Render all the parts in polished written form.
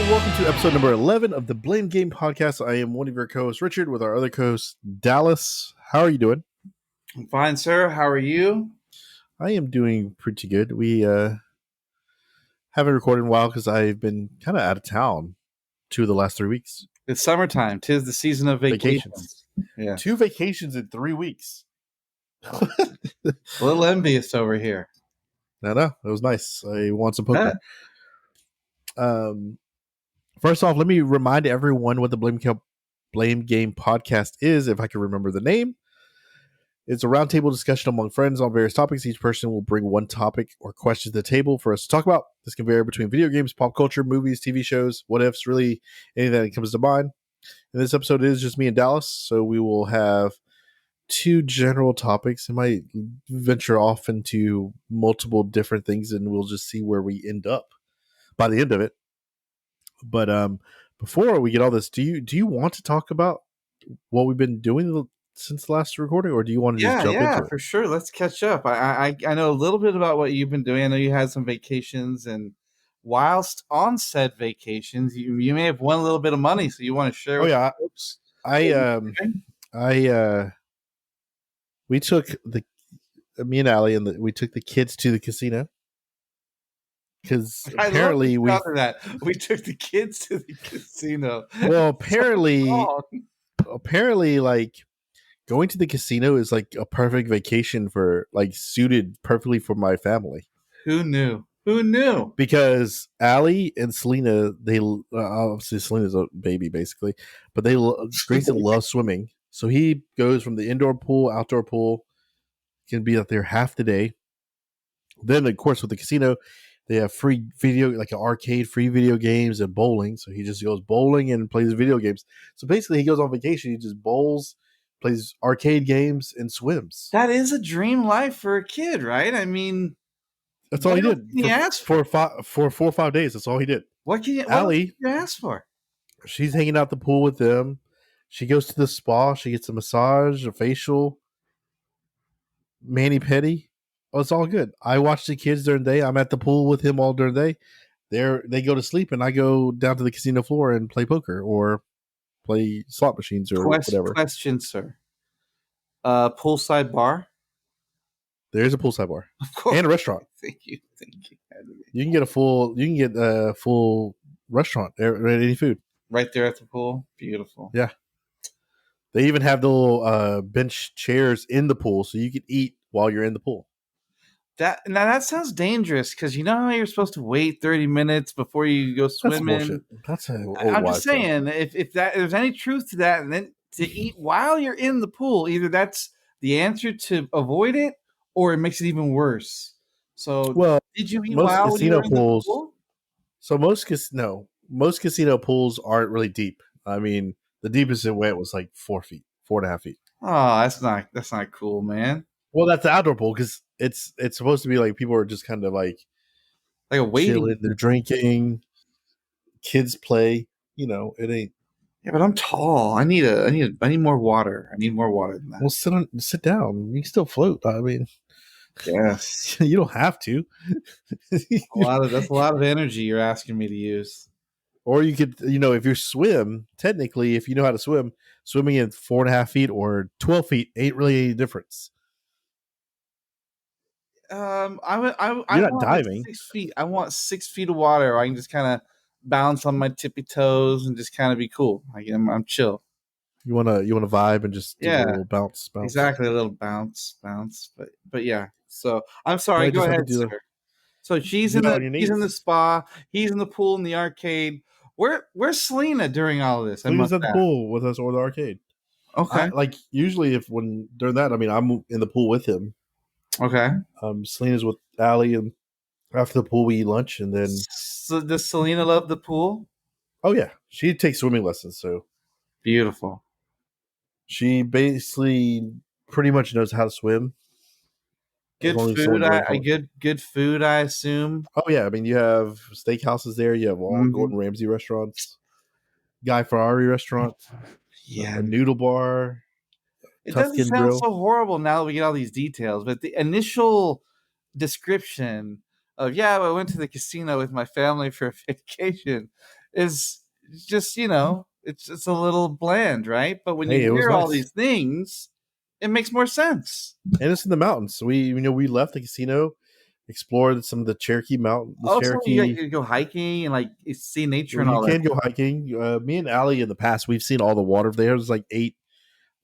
welcome to episode number 11 of the Blame Game Podcast. I am one of your co-hosts, Richard, with our other co-host, Dallas. How are you doing? I'm fine, sir. How are you? I am doing pretty good. We haven't recorded in a while because I've been kind of out of town 2 of the last 3 weeks. It's summertime. 'Tis the season of vacations. Yeah. 2 vacations in 3 weeks. A little envious over here. No, it was nice. I want some poker. First off, let me remind everyone what the Blame Game Podcast is, if I can remember the name. It's a roundtable discussion among friends on various topics. Each person will bring one topic or question to the table for us to talk about. This can vary between video games, pop culture, movies, TV shows, what ifs, really anything that comes to mind. In this episode, it is just me and Dallas, so we will have 2 general topics. It might venture off into multiple different things, and we'll just see where we end up by the end of it. But before we get all this, do you want to talk about what we've been doing since the last recording, or do you want to just jump into it? Yeah, for sure. Let's catch up. I know a little bit about what you've been doing. I know you had some vacations, and whilst on said vacations, you may have won a little bit of money, so you want to share. Oh yeah, folks? We took me and Allie we took the kids to the casino because apparently we took the kids to the casino. Well, apparently, like, going to the casino is like a perfect vacation for, like, suited perfectly for my family. Who knew? Because Allie and Selena, they obviously Selena's a baby basically, but Grayson loves swimming. So he goes from the indoor pool, outdoor pool, can be out there half the day. Then, of course, with the casino, they have free video, like an arcade, free video games and bowling. So he just goes bowling and plays video games. So basically, he goes on vacation. He just bowls, plays arcade games, and swims. That is a dream life for a kid, right? I mean, that's all he did. He asked for 4 or 5 days. That's all he did. What can you ask for? She's hanging out the pool with them. She goes to the spa. She gets a massage, a facial, mani-pedi. Oh, it's all good. I watch the kids during the day. I'm at the pool with him all during the day. They go to sleep, and I go down to the casino floor and play poker or play slot machines or whatever. Question, sir. Poolside bar? There's a poolside bar. Of course. And a restaurant. Thank you. You can get a full restaurant, any food. Right there at the pool? Beautiful. Yeah. They even have the little bench chairs in the pool, so you can eat while you're in the pool. That sounds dangerous, because you know how you're supposed to wait 30 minutes before you go swimming. I'm just saying, if there's any truth to that, and then to eat while you're in the pool, either that's the answer to avoid it, or it makes it even worse. So, did you eat while you were in the pool? So most casino pools aren't really deep. I mean, the deepest it went was like 4.5 feet. Oh, that's not cool, man. Well, that's the outdoor pool, because it's supposed to be like people are just kind of like a waiting. Chilling, they're drinking, kids play. You know, it ain't. Yeah, but I'm tall. I need more water. I need more water than that. Well, sit down. You can still float. I mean, yes, you don't have to. That's a lot of energy you're asking me to use. Or you could, if you swim, technically, if you know how to swim, swimming in 4.5 feet or 12 feet ain't really any difference. You're not diving. 6 feet. I want 6 feet of water where I can just kind of bounce on my tippy toes and just kind of be cool. I'm chill. You wanna vibe and just do a little bounce. Exactly, a little bounce. But yeah. So I'm sorry. Go ahead, sir. So she's in the spa. He's in the pool in the arcade. Where's Selena during all of this? Selena's at the pool with us or the arcade. Okay. Usually during that, I mean, I'm in the pool with him. Okay. Selena's with Allie, and after the pool we eat lunch, and then. So does Selena love the pool? Oh yeah, she takes swimming lessons. So beautiful. She basically pretty much knows how to swim. Good food, I assume. Oh yeah, I mean, you have steakhouses there. You have all Gordon Ramsay restaurants, Guy Fieri restaurant, a noodle bar. It doesn't sound so horrible now that we get all these details, but the initial description of I went to the casino with my family for a vacation. is just, it's a little bland, right? But when you It was hear all nice, these things, it makes more sense. and it's in the mountains. So we left the casino, explored some of the Cherokee Mountain, the Also, you Cherokee. can go hiking and like see nature and You all that. can go hiking. Me and Allie in the past, we've seen all the water there. There's like 8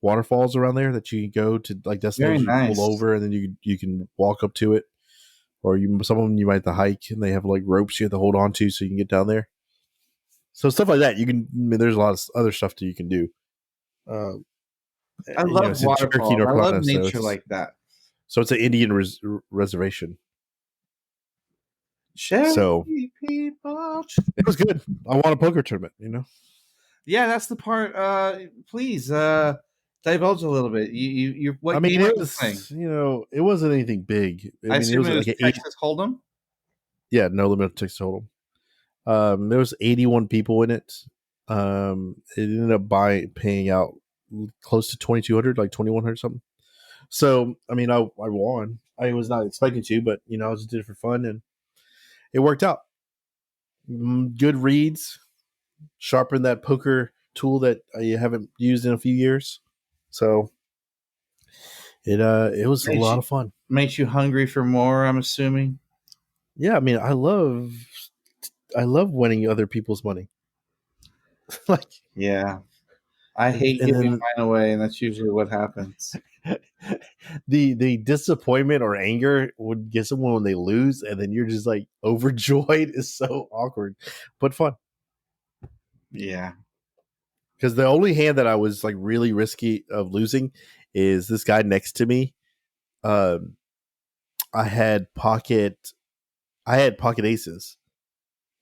waterfalls around there that you can go to, like Very destinations you pull nice. over, and then you can walk up to it, or some of them you might have to hike, and they have like ropes you have to hold on to so you can get down there. So stuff like that, you can. I mean, there's a lot of other stuff that you can do. Uh, I love it's in Cherokee, waterfalls. North I love Carolina, nature like that. so it's an Indian reservation. So Cherokee people. it was good. I won a poker tournament. Yeah, that's the part. Please, divulge a little bit. You I what mean, game are it you playing? was it wasn't anything big. I I mean, it assume was it was like an 8. Texas Hold'em. Yeah, no limit to total. There was 81 people in it. It ended up paying out close to 2,200, like 2,100 something. So I mean, I won. I was not expecting to, but I just did it for fun, and it worked out. Good reads, sharpened that poker tool that I haven't used in a few years. So it was a lot of fun. Makes you hungry for more, I'm assuming. Yeah, I mean, I love winning other people's money. Like, Yeah. I hate and giving then mine away, and that's usually what happens. the disappointment or anger would get someone when they lose, and then you're just like overjoyed is so awkward, but fun. Yeah. Because the only hand that I was like really risky of losing is this guy next to me. Um, I had pocket aces,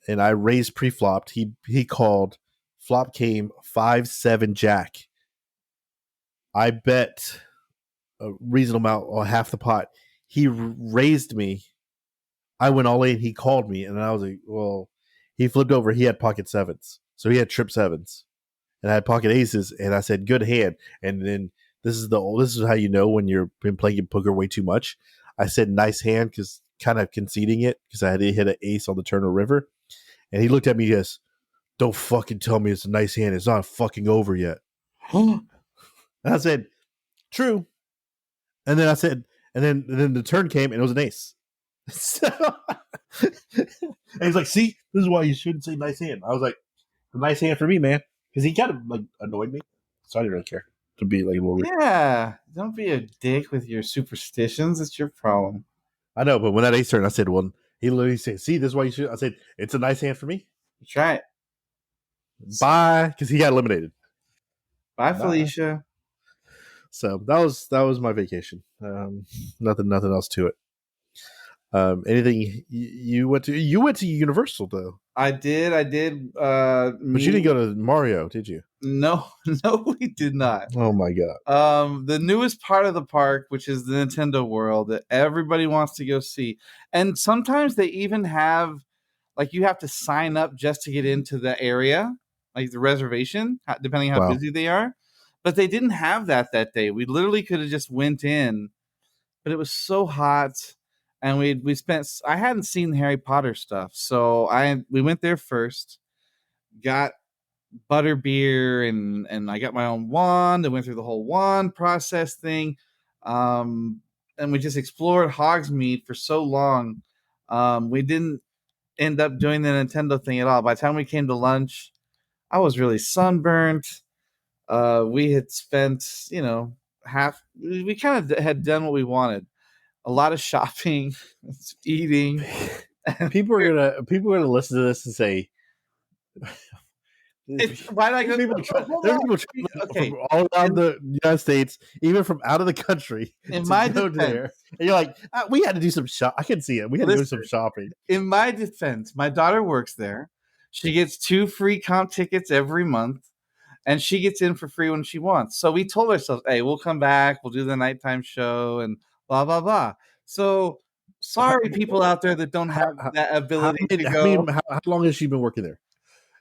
and I raised pre-flopped. He called, flop came 5-7 jack. I bet a reasonable amount or half the pot. He raised me. I went all in. He called me, and I was like, well, he flipped over. He had pocket sevens, so he had trip sevens, and I had pocket aces. And I said, good hand. And then this is how you know when you've been playing poker way too much. I said, nice hand, because kind of conceding it because I had to hit an ace on the turn of river. And he looked at me. He goes, don't fucking tell me it's a nice hand. It's not fucking over yet. And I said, true. And then I said, and then the turn came and it was an ace. So, and he's like, see, this is why you shouldn't say nice hand. I was like, a nice hand for me, man. Because he kind of like annoyed me. So I didn't really care to be like a little weird. Yeah. Don't be a dick with your superstitions. It's your problem. I know, but when that ace turned, I said, well, he literally said, see, this is why you should. I said, it's a nice hand for me. Try it. Bye. Because he got eliminated. Bye, Felicia. So that was my vacation. Nothing else to it. Anything you went to Universal though? I did. But you didn't go to Mario, did you? No, we did not. Oh my god. The newest part of the park, which is the Nintendo World, that everybody wants to go see, and sometimes they even have, like, you have to sign up just to get into the area, like the reservation, depending on how busy they are. But they didn't have that day. We literally could have just went in, but it was so hot, and we spent. I hadn't seen Harry Potter stuff, so we went there first, got butterbeer, and I got my own wand. I went through the whole wand process thing, and we just explored Hogsmeade for so long. We didn't end up doing the Nintendo thing at all. By the time we came to lunch, I was really sunburnt. We had spent, half. We kind of had done what we wanted. A lot of shopping, eating. People are gonna listen to this and say, Why did I go? People traveling from all around the United States, even from out of the country, in my defense, there. And you're like, we had to do some shop. I can see it. We had to do some shopping. In my defense, my daughter works there. She gets 2 free comp tickets every month, and she gets in for free when she wants. So we told ourselves, hey, we'll come back. We'll do the nighttime show and blah, blah, blah. So sorry, people out there that don't have that ability to go. How long has she been working there?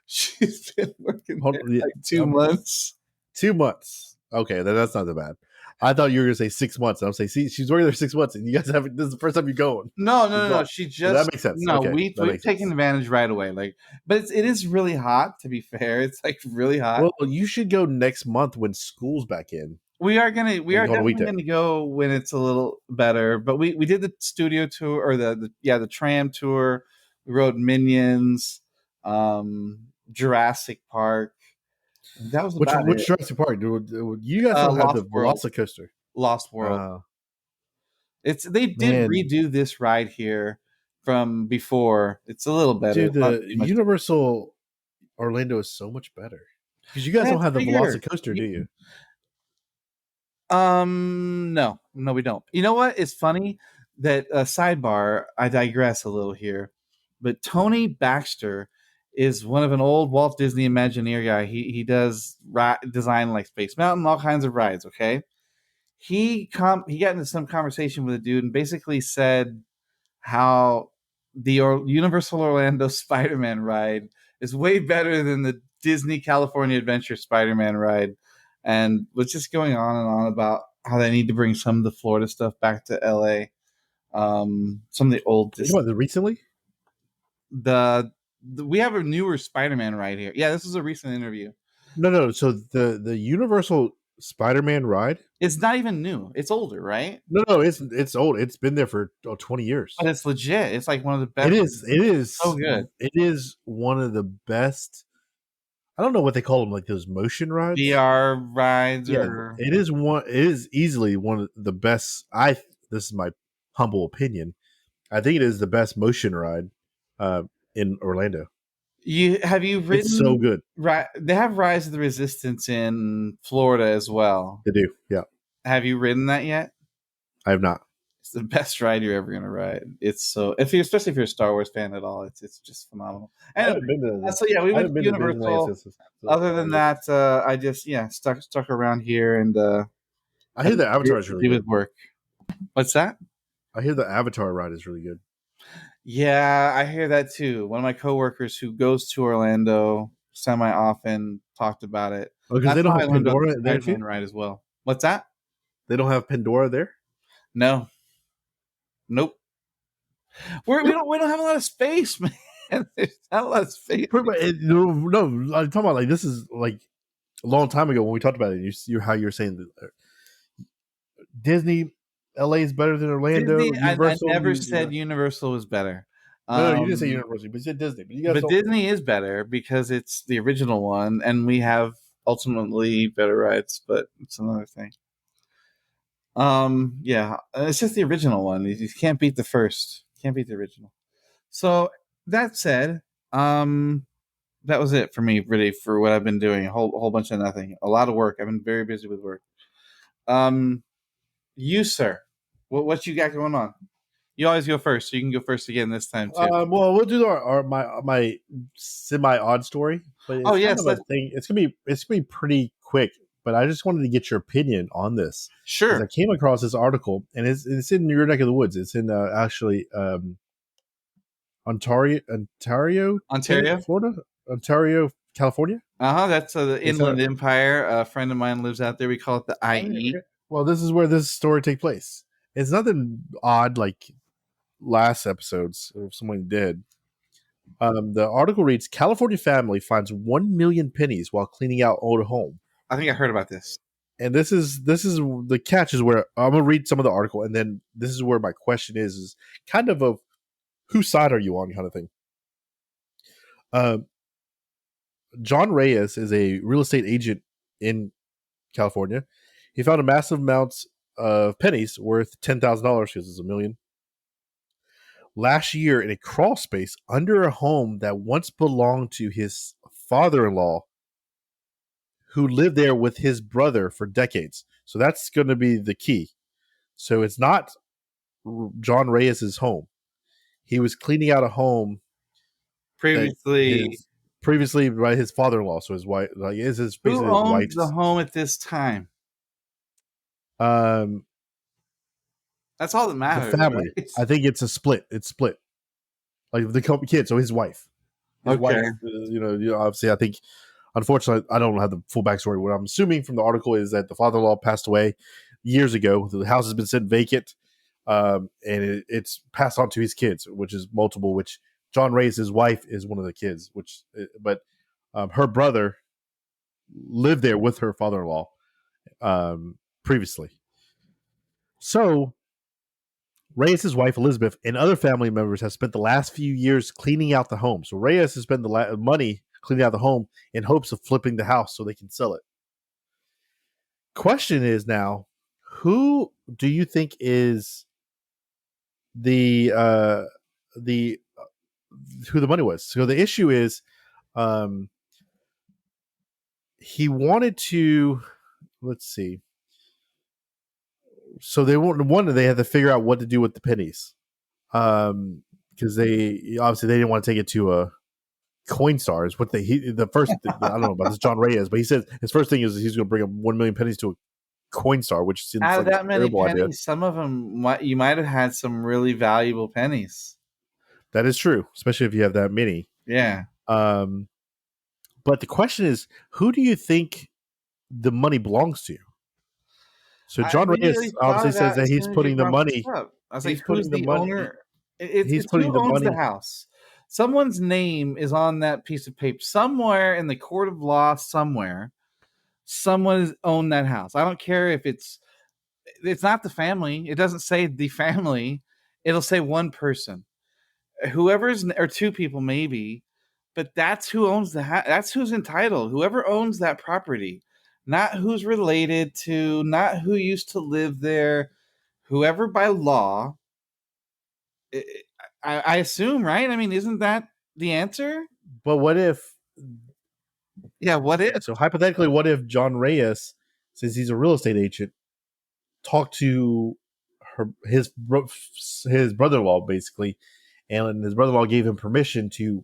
She's been working there like 2 months. 2 months. Okay, then that's not that bad. I thought you were going to say 6 months. And I'm saying, see, she's working there 6 months, and you guys haven't. This is the first time you're going. No. She So just that makes sense. no. Okay, We've taken advantage right away. Like, but it is really hot. To be fair, it's like really hot. Well, you should go next month when school's back in. We are definitely gonna go when it's a little better. But we did the studio tour or the tram tour. We rode Minions, Jurassic Park. That was about which it. Jurassic Park? You guys don't have the Velocicoaster. Lost World. They did redo this ride here from before. It's a little better. Dude, the Universal Orlando is so much better because you guys don't have the Velocicoaster, do you? No, we don't. You know what? It's funny that sidebar. I digress a little here, but Tony Baxter is one of an old Walt Disney Imagineer guy. He does design like Space Mountain, all kinds of rides. Okay, he got into some conversation with a dude and basically said how the Universal Orlando Spider-Man ride is way better than the Disney California Adventure Spider-Man ride, and was just going on and on about how they need to bring some of the Florida stuff back to LA. Some of the old Disney. Recently? We have a newer Spider-Man ride here. Yeah, this was a recent interview. No. So the Universal Spider-Man ride? It's not even new. It's older, right? No. It's old. It's been there for 20 years. But it's legit. It's like one of the best. It is so good. It is one of the best. I don't know what they call them, like those motion rides, VR rides. Yeah, it is one. It is easily one of the best. This is my humble opinion. I think it is the best motion ride in Orlando. Have you ridden? It's so good. Right, they have Rise of the Resistance in Florida as well. They do, yeah. Have you ridden that yet? I have not. It's the best ride you're ever gonna ride. It's so especially if you're a Star Wars fan at all, it's just phenomenal. And so yeah, we went to Universal. Other than that, I just stuck around here and I hear the Avatar is really good with work. What's that? I hear the Avatar ride is really good. Yeah, I hear that too. One of my coworkers who goes to Orlando semi-often talked about it. Because they don't have Pandora there too? Ride as well. What's that? They don't have Pandora there? No. Nope. We don't have a lot of space, man. There's not a lot of space. No, I'm talking about like this is like a long time ago when we talked about it. You how you're saying that Disney LA is better than Orlando. Disney, I never said Universal was better. No, you didn't say Universal, but you said Disney. But Disney is better because it's the original one, and we have ultimately better rides. But it's another thing. Yeah, it's just the original one. You can't beat the first. Can't beat the original. So that said, that was it for me, really, for what I've been doing. A whole bunch of nothing. A lot of work. I've been very busy with work. You, sir, what you got going on? You always go first, so you can go first again this time too. Well, we'll do my semi odd story. But it's kind of a thing. It's gonna be pretty quick. But I just wanted to get your opinion on this. Sure. I came across this article, and it's in your neck of the woods. It's in actually Ontario, Florida, Ontario, California. That's the Inland Empire. A friend of mine lives out there. We call it the IE. Okay. Well, this is where this story takes place. It's nothing odd like last episodes or someone did. The article reads: California family finds 1 million pennies while cleaning out old home. I think I heard about this. And this is the catch is where I'm gonna read some of the article, and then this is where my question is kind of a whose side are you on kind of thing. John Reyes is a real estate agent in California. He found a massive amounts of pennies worth $10,000 because it's $1 million last year in a crawl space under a home that once belonged to his father-in-law, who lived there with his brother for decades. So that's going to be the key. So it's not John Reyes's home. He was cleaning out a home previously by his father-in-law. So his wife, like, is his basically who his owns wife's the home at this time? That's all that matters. The family. Right? I think it's a split. It's split. Like the kid, so his wife. His wife, obviously, I think. Unfortunately, I don't have the full backstory. What I'm assuming from the article is that the father-in-law passed away. years ago. The house has been sitting vacant, and it's passed on to his kids, which is multiple. Which John Reyes, his wife, is one of the kids. But her brother lived there with her father-in-law previously. So Reyes' wife Elizabeth and other family members have spent the last few years cleaning out the home. So Reyes has spent the money cleaning out the home in hopes of flipping the house so they can sell it. Question is now, who do you think is the who the money was? So the issue is, he wanted to. Let's see. So they had to figure out what to do with the pennies, because they obviously they didn't want to take it to a Coinstar. Is what the first I don't know about this John Reyes, but he said his first thing is he's going to bring 1 million pennies to a Coinstar, which seems out like of that many pennies, idea. some of them you might have had some really valuable pennies. That is true, especially if you have that many. Yeah. But the question is, who do you think the money belongs to? So John Reyes obviously says that he's putting the money. I was like, who's the owner? It's putting who the owns money. the house. Someone's name is on that piece of paper somewhere in the court of law. Somewhere, someone has owned that house. I don't care if it's not the family. It doesn't say the family. It'll say one person, whoever's or two people maybe, but that's who owns the house. That's who's entitled. Whoever owns that property, not who's related to, not who used to live there. Whoever by law. I assume, right? I mean, isn't that the answer? But what if? Yeah, what if? So hypothetically, what if John Reyes, since he's a real estate agent, talked to his brother-in-law basically, and his brother-in-law gave him permission to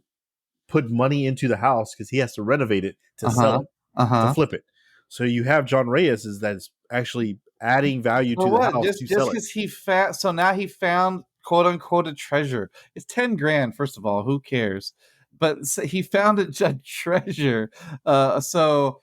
put money into the house because he has to renovate it to sell it, to flip it. So you have John Reyes is that's actually adding value to the house just to sell it. Just because he found, so now he found quote unquote a treasure. It's 10 grand. First of all, who cares? But he found a treasure. So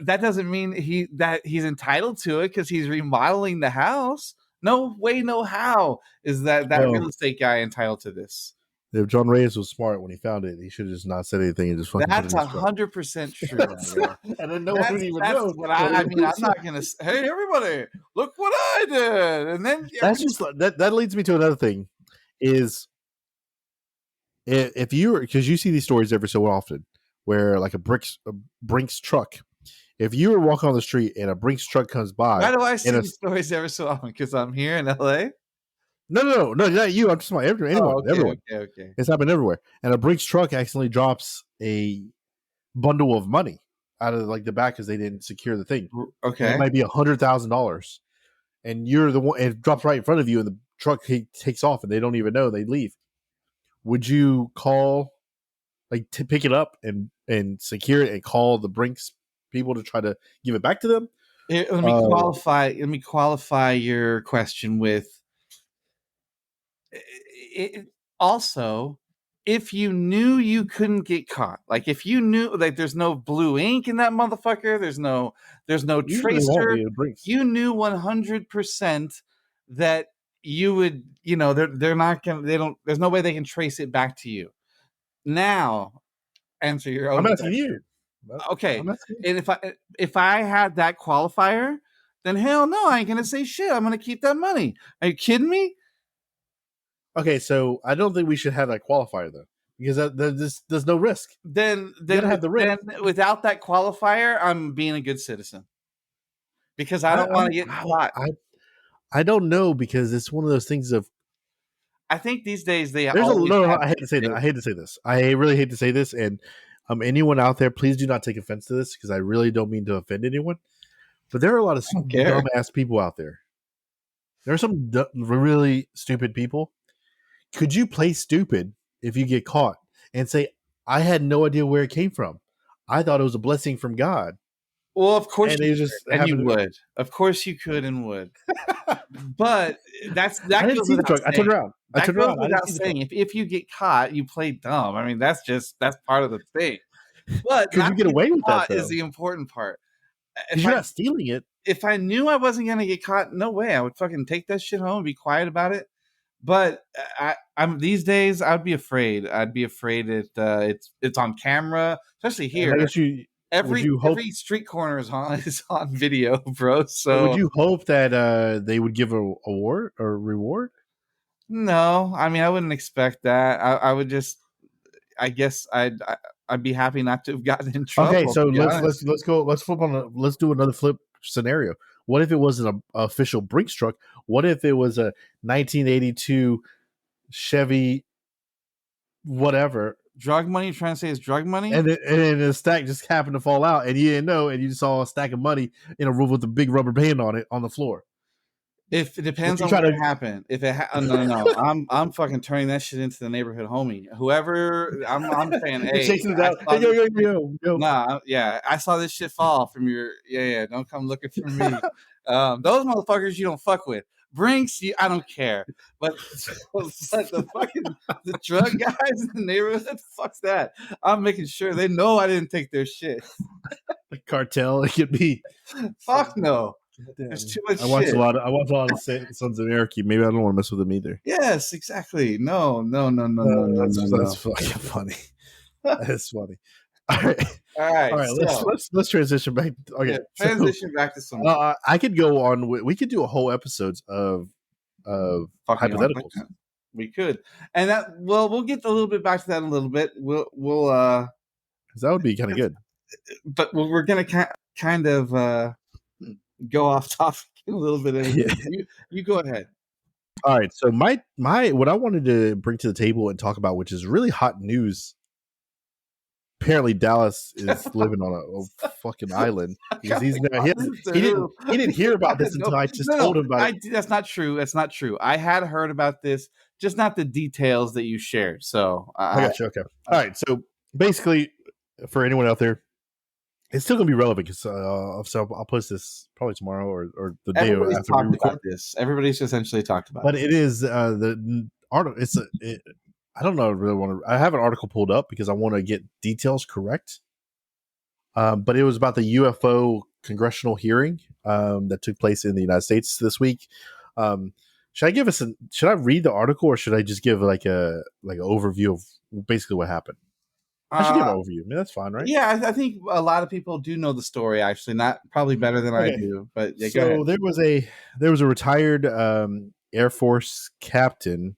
that doesn't mean he's entitled to it because he's remodeling the house. No way, no how is that real estate guy entitled to this. If John Reyes was smart when he found it, he should have just not said anything and just fucking. That's 100% true. And then no one would even know. I mean, I'm not gonna say, hey, everybody, look what I did, and then that's just that leads me to another thing, is if you because you see these stories every so often where like a Brinks truck. If you were walking on the street and a Brinks truck comes by, why do I see these stories every so often? Because I'm here in LA. No, not you. I'm just about everyone. Okay. It's happened everywhere. And a Brinks truck accidentally drops a bundle of money out of like the back because they didn't secure the thing. Okay, and it might be $100,000, and you're the one. It drops right in front of you, and the truck takes off, and they don't even know. They leave. Would you call, like, to pick it up and secure it, and call the Brinks people to try to give it back to them? Let me qualify your question with. Also, if you knew you couldn't get caught, like if you knew like there's no blue ink in that motherfucker, there's no tracer, you knew 100% that you would, they're not gonna, there's no way they can trace it back to you. Now, answer your own. I'm asking you. Okay, and if I had that qualifier, then hell no, I ain't gonna say shit. I'm gonna keep that money. Are you kidding me? Okay, so I don't think we should have that qualifier though, because there's no risk. Then have the risk. Then without that qualifier, I'm being a good citizen because I don't want to get caught. I don't know, because it's one of those things of. I think these days I hate to say that. I hate to say this. I really hate to say this, and anyone out there, please do not take offense to this because I really don't mean to offend anyone. But there are a lot of dumbass people out there. There are some really stupid people. Could you play stupid if you get caught and say, I had no idea where it came from? I thought it was a blessing from God. Well, of course you would. Of course you could and would. But that I didn't see the truck. I turned around. That goes without saying. If you get caught, you play dumb. I mean, that's part of the thing. But could you get away with that, though? Is the important part. You're not stealing it. if I knew I wasn't gonna get caught, no way. I would fucking take that shit home and be quiet about it. But I'm these days, I'd be afraid. I'd be afraid it's on camera, especially here. And I guess Every street corner is on video, bro. So would you hope that they would give a award or reward? No, I mean I wouldn't expect that. I would just, I guess I'd be happy not to have gotten in trouble. Okay, so let's do another flip scenario. What if it wasn't an official Brinks truck? What if it was a 1982 Chevy whatever? Drug money? You're trying to say it's drug money? And the stack just happened to fall out, and you didn't know, and you saw a stack of money in a room with a big rubber band on it on the floor. If it depends on what happened. If it no, I'm fucking turning that shit into the neighborhood homie. Whoever I'm saying, hey, chasing it out. Hey, yo. Nah, yeah, I saw this shit fall from your Don't come looking for me. Those motherfuckers you don't fuck with. Brinks, I don't care. But the drug guys in the neighborhood, fuck that. I'm making sure they know I didn't take their shit. The cartel, it could be. Fuck no. There's too much I watch a lot of Sons of Anarchy. Maybe I don't want to mess with them either. Yes, exactly. No. That's fucking funny. That's funny. All right. Let's transition back. Okay, back to some. I could go on. We could do a whole episodes of hypotheticals. We could, and we'll get a little bit back to that in a little bit. We'll because that would be kind of good. But we're gonna kind of go off topic a little bit. Yeah. You go ahead. All right. So my what I wanted to bring to the table and talk about, which is really hot news. Apparently, Dallas is living on a fucking island because he didn't hear about this until I just told him about it. That's not true. That's not true. I had heard about this, just not the details that you shared. So I got you. Okay. All right. So basically, for anyone out there, it's still gonna be relevant because so I'll post this probably tomorrow or the day after we record this. Everybody's essentially talked about it. But it is the article. I don't know. I really want to. I have an article pulled up because I want to get details correct. But it was about the UFO congressional hearing that took place in the United States this week. Should I read the article or should I just give like an overview of basically what happened? I should give an overview. I mean, that's fine, right? Yeah, I think a lot of people do know the story. Actually, not probably better than I do. But yeah, so there was a retired Air Force captain.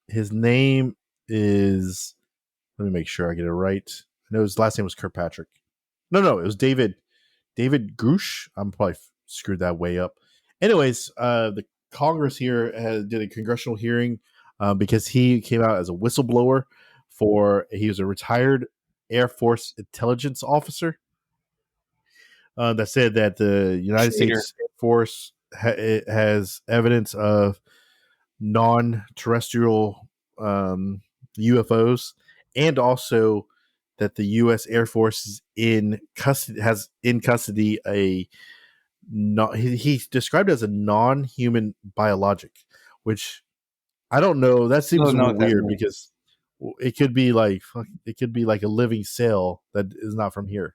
His name is. Let me make sure I get it right. I know his last name was Kirkpatrick. No, it was David Goosh. I'm probably screwed that way up. Anyways, the Congress here did a congressional hearing because he came out as a whistleblower. He was a retired Air Force intelligence officer that said that the United States Air Force has evidence of non-terrestrial UFOs, and also that the U.S. Air Force is has in custody he described it as a non-human biologic, which I don't know. That seems weird because it could be like a living cell that is not from here.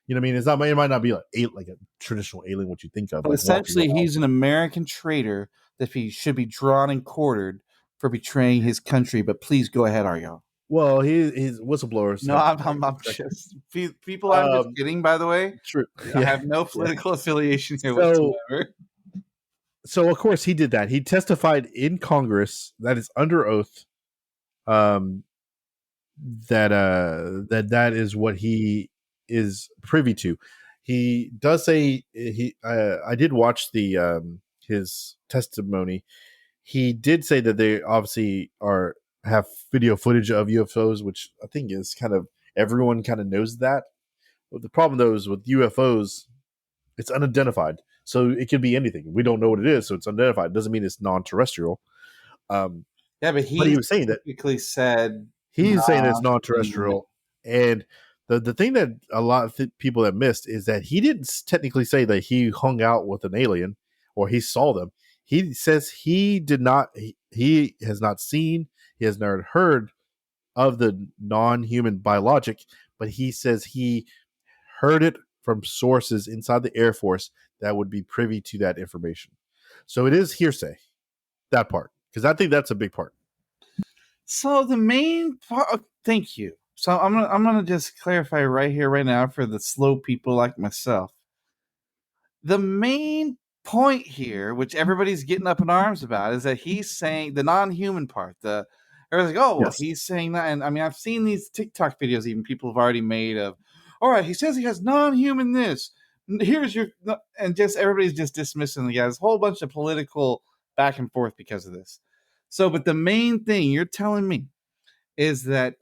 You know what I mean? It's not. It might not be like a traditional alien, what you think of. But essentially, he's an American traitor that he should be drawn and quartered for betraying his country. But please go ahead, Argo. Well, he's whistleblowers. No, I'm just people. I'm just kidding. By the way, true. I have no political affiliation here whatsoever. So of course he did that. He testified in Congress that is under oath. That is what he is privy to. He does say I did watch his testimony. He did say that they obviously have video footage of UFOs, which I think is everyone kind of knows that. But the problem though is with UFOs, it's unidentified, so it could be anything. We don't know what it is, so it's unidentified. It doesn't mean it's non-terrestrial. But he was saying that he's saying it's non-terrestrial, and the thing that a lot of people have missed is that he didn't technically say that he hung out with an alien or he saw them. He says he did not. He has not seen. He has never heard of the non-human biologic, but he says he heard it from sources inside the Air Force that would be privy to that information. So it is hearsay, that part, because I think that's a big part. So the main part, thank you. So I'm gonna just clarify right here, right now, for the slow people like myself. The main point here, which everybody's getting up in arms about, is that he's saying the non-human part. The everyone's like, oh, well, Yes. he's saying that, and I mean, I've seen these TikTok videos even people have already made of. All right, he says he has non-human this. Here's your, and just everybody's just dismissing the guy. There's a whole bunch of political back and forth because of this. So, but the main thing you're telling me is that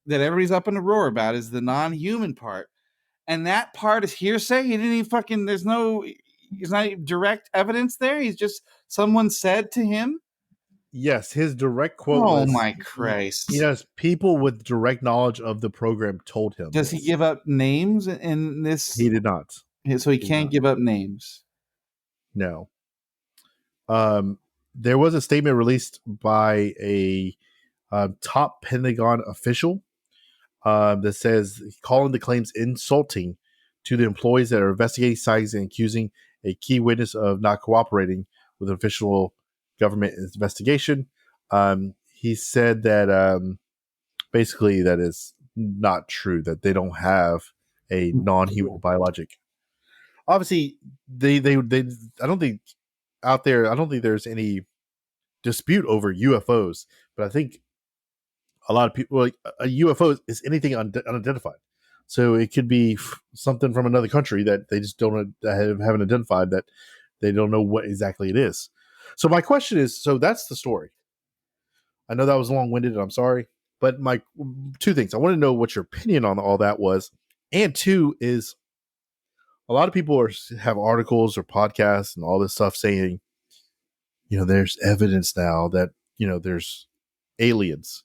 everybody's up in a roar about is the non-human part, and that part is hearsay. He didn't even fucking. There's not direct evidence there. He's just someone said to him. Yes, his direct quote Oh was, my Christ! He has people with direct knowledge of the program told him. Does he give up names in this? He did not. So he can't give up names. No. There was a statement released by a top Pentagon official that says calling the claims insulting to the employees that are investigating sightings and accusing a key witness of not cooperating with an official government investigation. He said that basically that is not true, that they don't have a non-human biologic. Obviously, they I don't think out there, I don't think there's any dispute over UFOs, but I think a lot of people, like, a UFO is anything unidentified. So it could be something from another country that they just haven't identified, that they don't know what exactly it is. So my question is, so that's the story. I know that was long-winded, and I'm sorry, but my two things. I want to know what your opinion on all that was, and two is a lot of people have articles or podcasts and all this stuff saying, there's evidence now that there's aliens,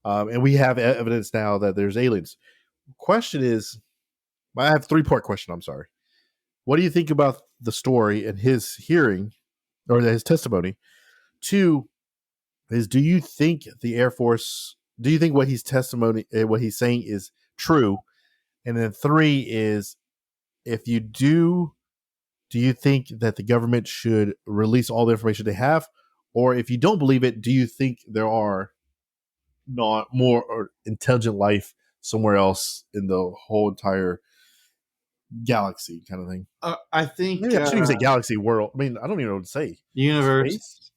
and we have evidence now that there's aliens. Question is, I have a 3-part question. I'm sorry. What do you think about the story and his hearing or his testimony? 2 is, do you think the Air Force? Do you think what he's saying is true? And then 3 is, if you do you think that the government should release all the information they have? Or if you don't believe it, do you think there are not more or intelligent life somewhere else in the whole entire galaxy, kind of thing? I think Maybe I shouldn't even say galaxy, world. I mean, I don't even know what to say. universe. Space?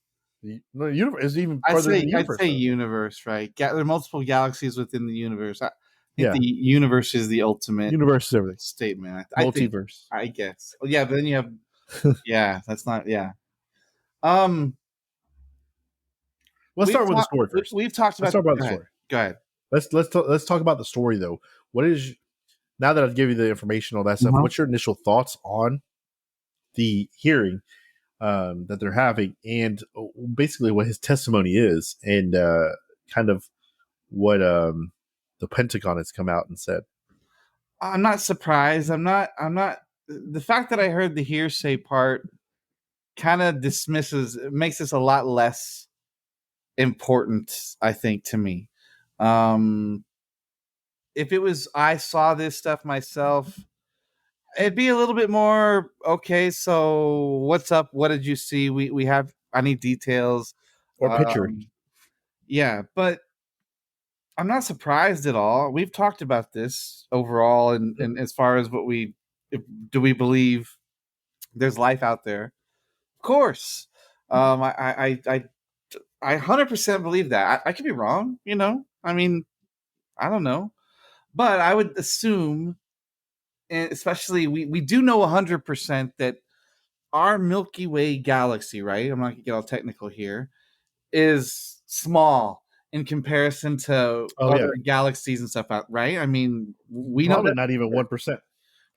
No, universe is even further than the universe. I'd say universe, right? There are multiple galaxies within the universe. I think Yeah. the universe is the ultimate Universe is everything. statement. Multiverse. I guess. Well, yeah, but then you have yeah, that's not yeah. Let's start with the story first. We've talked about. Let's talk about the story. Go ahead. Let's talk about the story though. What is, now that I've given you the information, all that stuff? What's your initial thoughts on the hearing that they're having, and basically what his testimony is, and kind of what the Pentagon has come out and said? I'm not surprised. I'm not. The fact that I heard the hearsay part kind of makes this a lot less important, I think, to me. If it was, I saw this stuff myself, it'd be a little bit more okay. So what's up? What did you see? I need details or picture. Yeah, but I'm not surprised at all. We've talked about this overall, and as far as do we believe there's life out there? Of course. I 100% believe that. I could be wrong, I mean, I don't know, but I would assume, and especially we do know 100% that our Milky Way galaxy, right? I'm not gonna get all technical here, is small in comparison to other galaxies and stuff out, right? I mean, we know that not even 1%.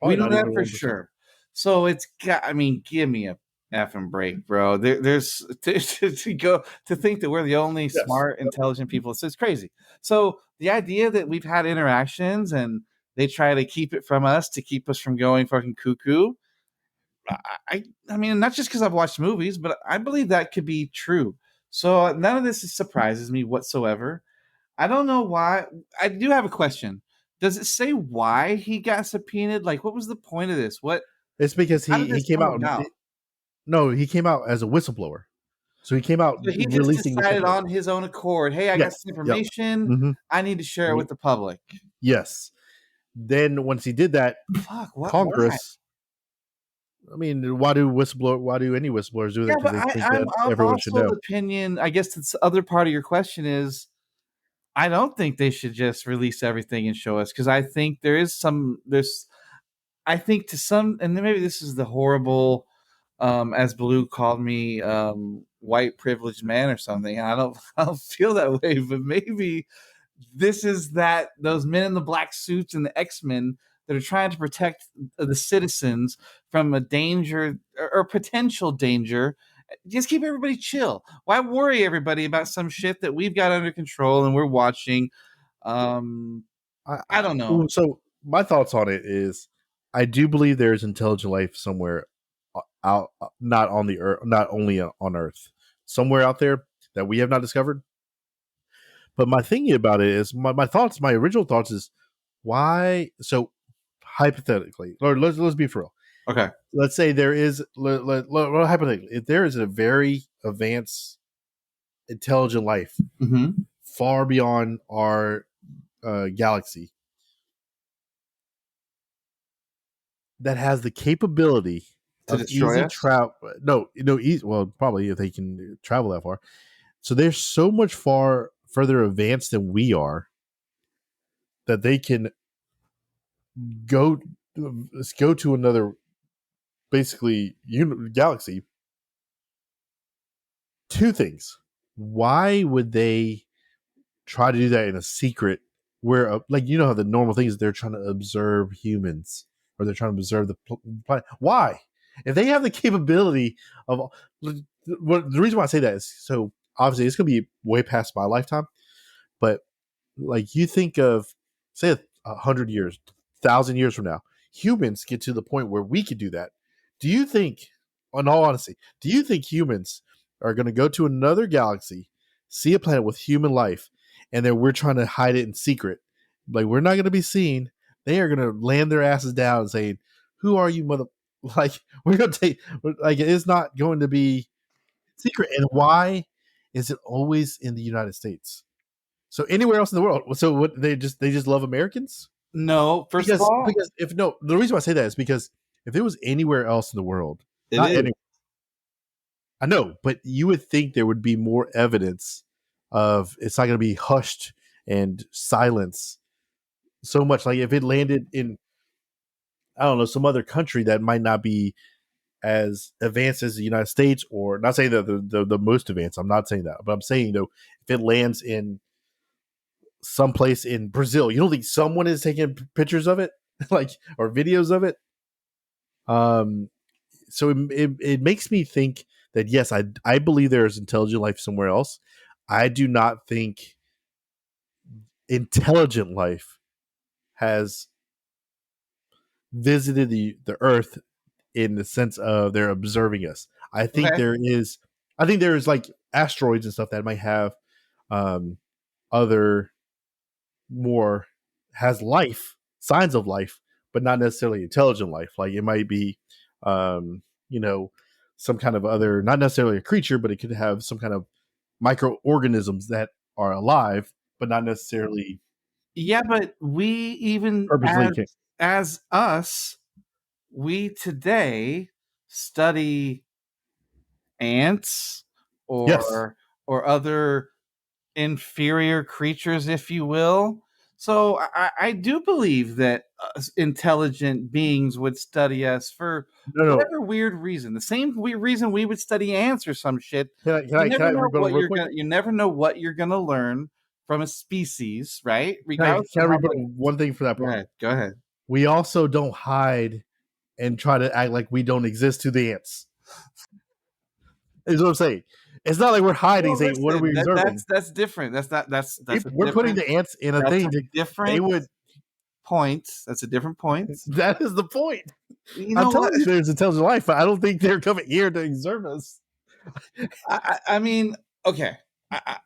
We know that for sure. So it's got. I mean, give me a effing break, bro. There's to think that we're the only smart, intelligent people. It's crazy. So the idea that we've had interactions and they try to keep it from us to keep us from going fucking cuckoo. I mean, not just because I've watched movies, but I believe that could be true. So none of this surprises me whatsoever. I don't know why. I do have a question. Does it say why he got subpoenaed? Like, what was the point of this? What? It's because How did he this came come out. about? No, he came out as a whistleblower. So he came out So he just releasing this decided on information. his own accord, hey, I got Yes. some Yep. information. Mhm. I need to share it with the public. Yes. Then once he did that, Fuck, what? Why? Congress. I mean, why do any whistleblowers do that? Yeah, Because but they think I'm that everyone should also of know. the opinion. I guess the other part of your question is, I don't think they should just release everything and show us because I think there's I think to some, and maybe this is the horrible, as Blue called me, white privileged man or something. And I don't feel that way, but maybe this is that those men in the black suits and the X-Men that are trying to protect the citizens from a danger or potential danger. Just keep everybody chill. Why worry everybody about some shit that we've got under control and we're watching? I don't know. So my thoughts on it is, I do believe there is intelligent life somewhere out, not on the earth, not only on Earth, somewhere out there that we have not discovered. But my thinking about it is, my original thoughts is, why? So hypothetically, or let's be for real. Okay. Let's say there is, hypothetically, if there is a very advanced, intelligent life far beyond our galaxy that has the capability To of destroy easy us? travel. Well, probably if they can travel that far. So they're so much further advanced than we are that they can go go to another, basically, galaxy. Two things: why would they try to do that in a secret? Where, like, how the normal thing is, they're trying to observe humans, or they're trying to observe the planet. Why? If they have the capability of, the reason why I say that is, so obviously it's going to be way past my lifetime, but like, you think of, say, 100 years, 1,000 years from now, humans get to the point where we could do that. Do you think, in all honesty, do you think humans are going to go to another galaxy, see a planet with human life, and then we're trying to hide it in secret? Like, we're not going to be seen. They are going to land their asses down and saying, "Who are you, mother?" Like, we're going to take, like, it's not going to be secret. And why is it always in the United States? So anywhere else in the world? So what, they just love Americans? No, first of all, Because if no, the reason why I say that is because if it was anywhere else in the world, it not is. any, I know, but you would think there would be more evidence of, it's not going to be hushed and silence so much. Like, if it landed in, I don't know, some other country that might not be as advanced as the United States, or not saying that the most advanced. I'm not saying that, but I'm saying, though, if it lands in someplace in Brazil, you don't think someone is taking pictures of it, like, or videos of it? Um, so it makes me think that, yes, I believe there is intelligent life somewhere else. I do not think intelligent life has visited the Earth in the sense of they're observing us. Okay. I think there is, like, asteroids and stuff that might have um, other, more, has life, signs of life, but not necessarily intelligent life. Like, it might be, um, you know, some kind of other, not necessarily a creature, but it could have some kind of microorganisms that are alive, but not necessarily Yeah, but we even purposely. as us, we today study ants Yes, or other inferior creatures, if you will. So I do believe that intelligent beings would study us for no. whatever weird reason. The same weird reason we would study ants or some shit. Can I rebuttal real quick? You never know what you're gonna learn from a species, right? Regardless Can of I how much. rebuttal one thing for that Go part? ahead. Go ahead. We also don't hide and try to act like we don't exist to the ants. Is what I'm saying. It's not like we're hiding, Well, saying, "What are we listen, observing?" that's different. That's a We're putting different the ants in a that's a thing that they different would. point. That's a different point. That is the point. You I'm know what? telling you, there's intelligent life, but I don't think they're coming here to observe us. I mean, okay.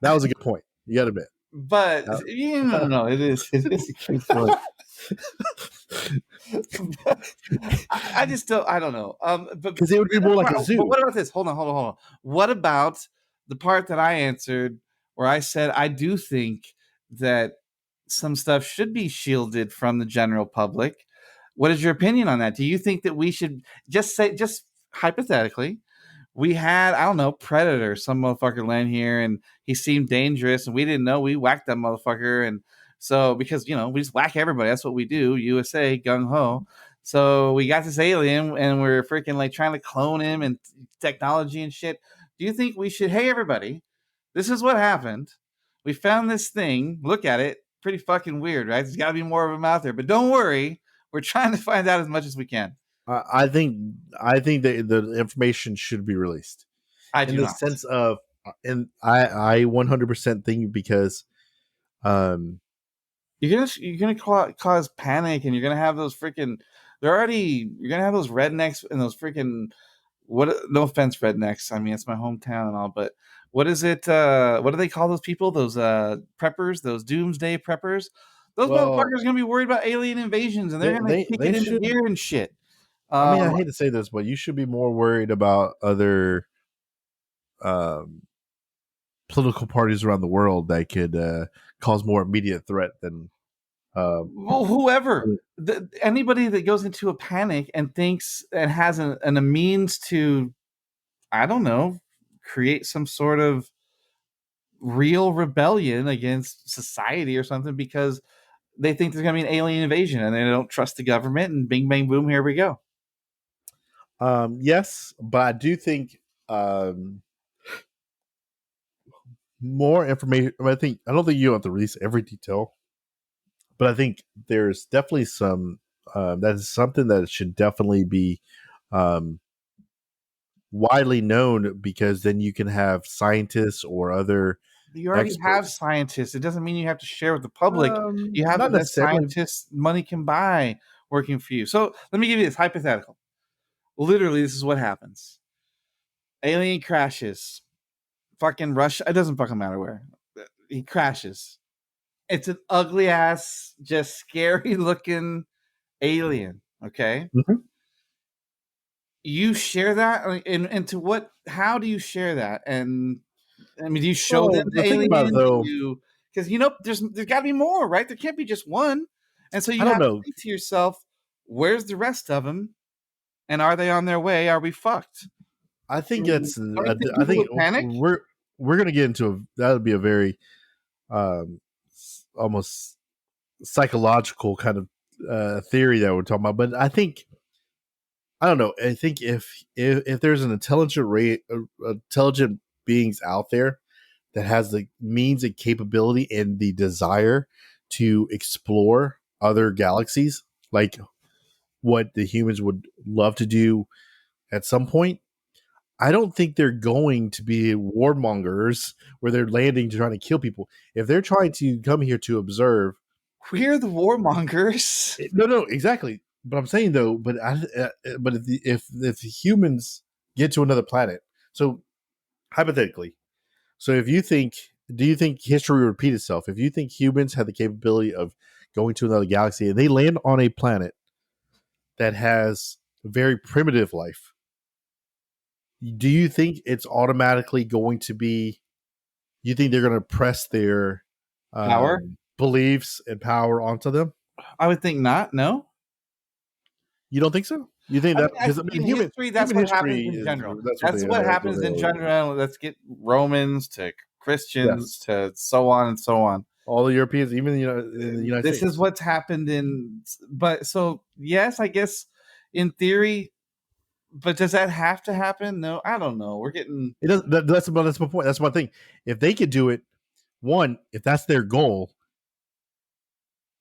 That was a good point. You got to admit. But Uh, you know, no, it is it is a good point. I just don't. I don't know. But Because it would be more like a but zoo. what about this? Hold on, hold on, hold on. What about the part that I answered where I said I do think that some stuff should be shielded from the general public? What is your opinion on that? Do you think that we should just hypothetically, we had, I don't know, Predator, some motherfucker land here and he seemed dangerous and we didn't know, we whacked that motherfucker. And so, because, we just whack everybody. That's what we do. USA, gung ho. So we got this alien and we're freaking like trying to clone him and technology and shit. Do you think we should, hey, everybody, this is what happened. We found this thing. Look at it. Pretty fucking weird, right? There's got to be more of them out there. But don't worry. We're trying to find out as much as we can. I think that the information should be released I in do the not. sense of, and I 100% think because, um, you're gonna cause panic, and you're gonna have those freaking. You're gonna have those rednecks and those freaking. What? No offense, rednecks. I mean, it's my hometown and all, but what is it? What do they call those people? Those preppers, those doomsday preppers. Those well, motherfuckers are gonna be worried about alien invasions, and they're gonna kick they it into should. gear and shit. I mean, I Um, hate to say this, but you should be more worried about other um, political parties around the world that could cause more immediate threat than. well, whoever, anybody that goes into a panic and thinks and has a means to, I don't know, create some sort of real rebellion against society or something because they think there's going to be an alien invasion and they don't trust the government, and bing bang boom, here we go. Yes, but I do think um, more information. I don't think you have to release every detail, but I think there's definitely some. That is something that should definitely be um, widely known, because then you can have scientists or other You already have experts. scientists. It doesn't mean you have to share with the public. You have the Not best necessarily. scientists money can buy working for you. So let me give you this hypothetical. Literally, this is what happens. Alien crashes. Fucking Russia. It doesn't fucking matter where. He crashes. It's an ugly ass, just scary looking alien. Okay. Mhm. You share that, and to what? How do you share that? And I mean, do you show them Well, the the thing about it, alien? Do though, you, because there's got to be more, right? There can't be just one, and so I you don't have to know. think to yourself, "Where's the rest of them? And are they on their way? Are we fucked?" I think Don't that's. you think I people think would panic? we're gonna get into that would be a very almost psychological kind of theory that we're talking about. But I think, I don't know. I think if there's an intelligent beings out there that has the means and capability and the desire to explore other galaxies, like what the humans would love to do at some point, I don't think they're going to be warmongers where they're landing to try to kill people. If they're trying to come here to observe, We're the warmongers. no, exactly. But I'm saying though, but if the humans get to another planet, so hypothetically, so if you think, do you think history will repeat itself? If you think humans have the capability of going to another galaxy and they land on a planet that has very primitive life, do you think it's automatically going to be? You think they're going to press their Power? beliefs and power onto them? I would think not. No. You don't think so? You think I that mean, I because think in history, that's human what happens history in is general. that's what That's they what that's what happens in they general. Let's get Romans to Christians yes, to so on and so on. all the Europeans, even in the United This is States. what's happened but so yes, I guess in theory, but does that have to happen? No, I don't know. We're getting It does. That's my point. That's my thing. If they could do it, one, if that's their goal,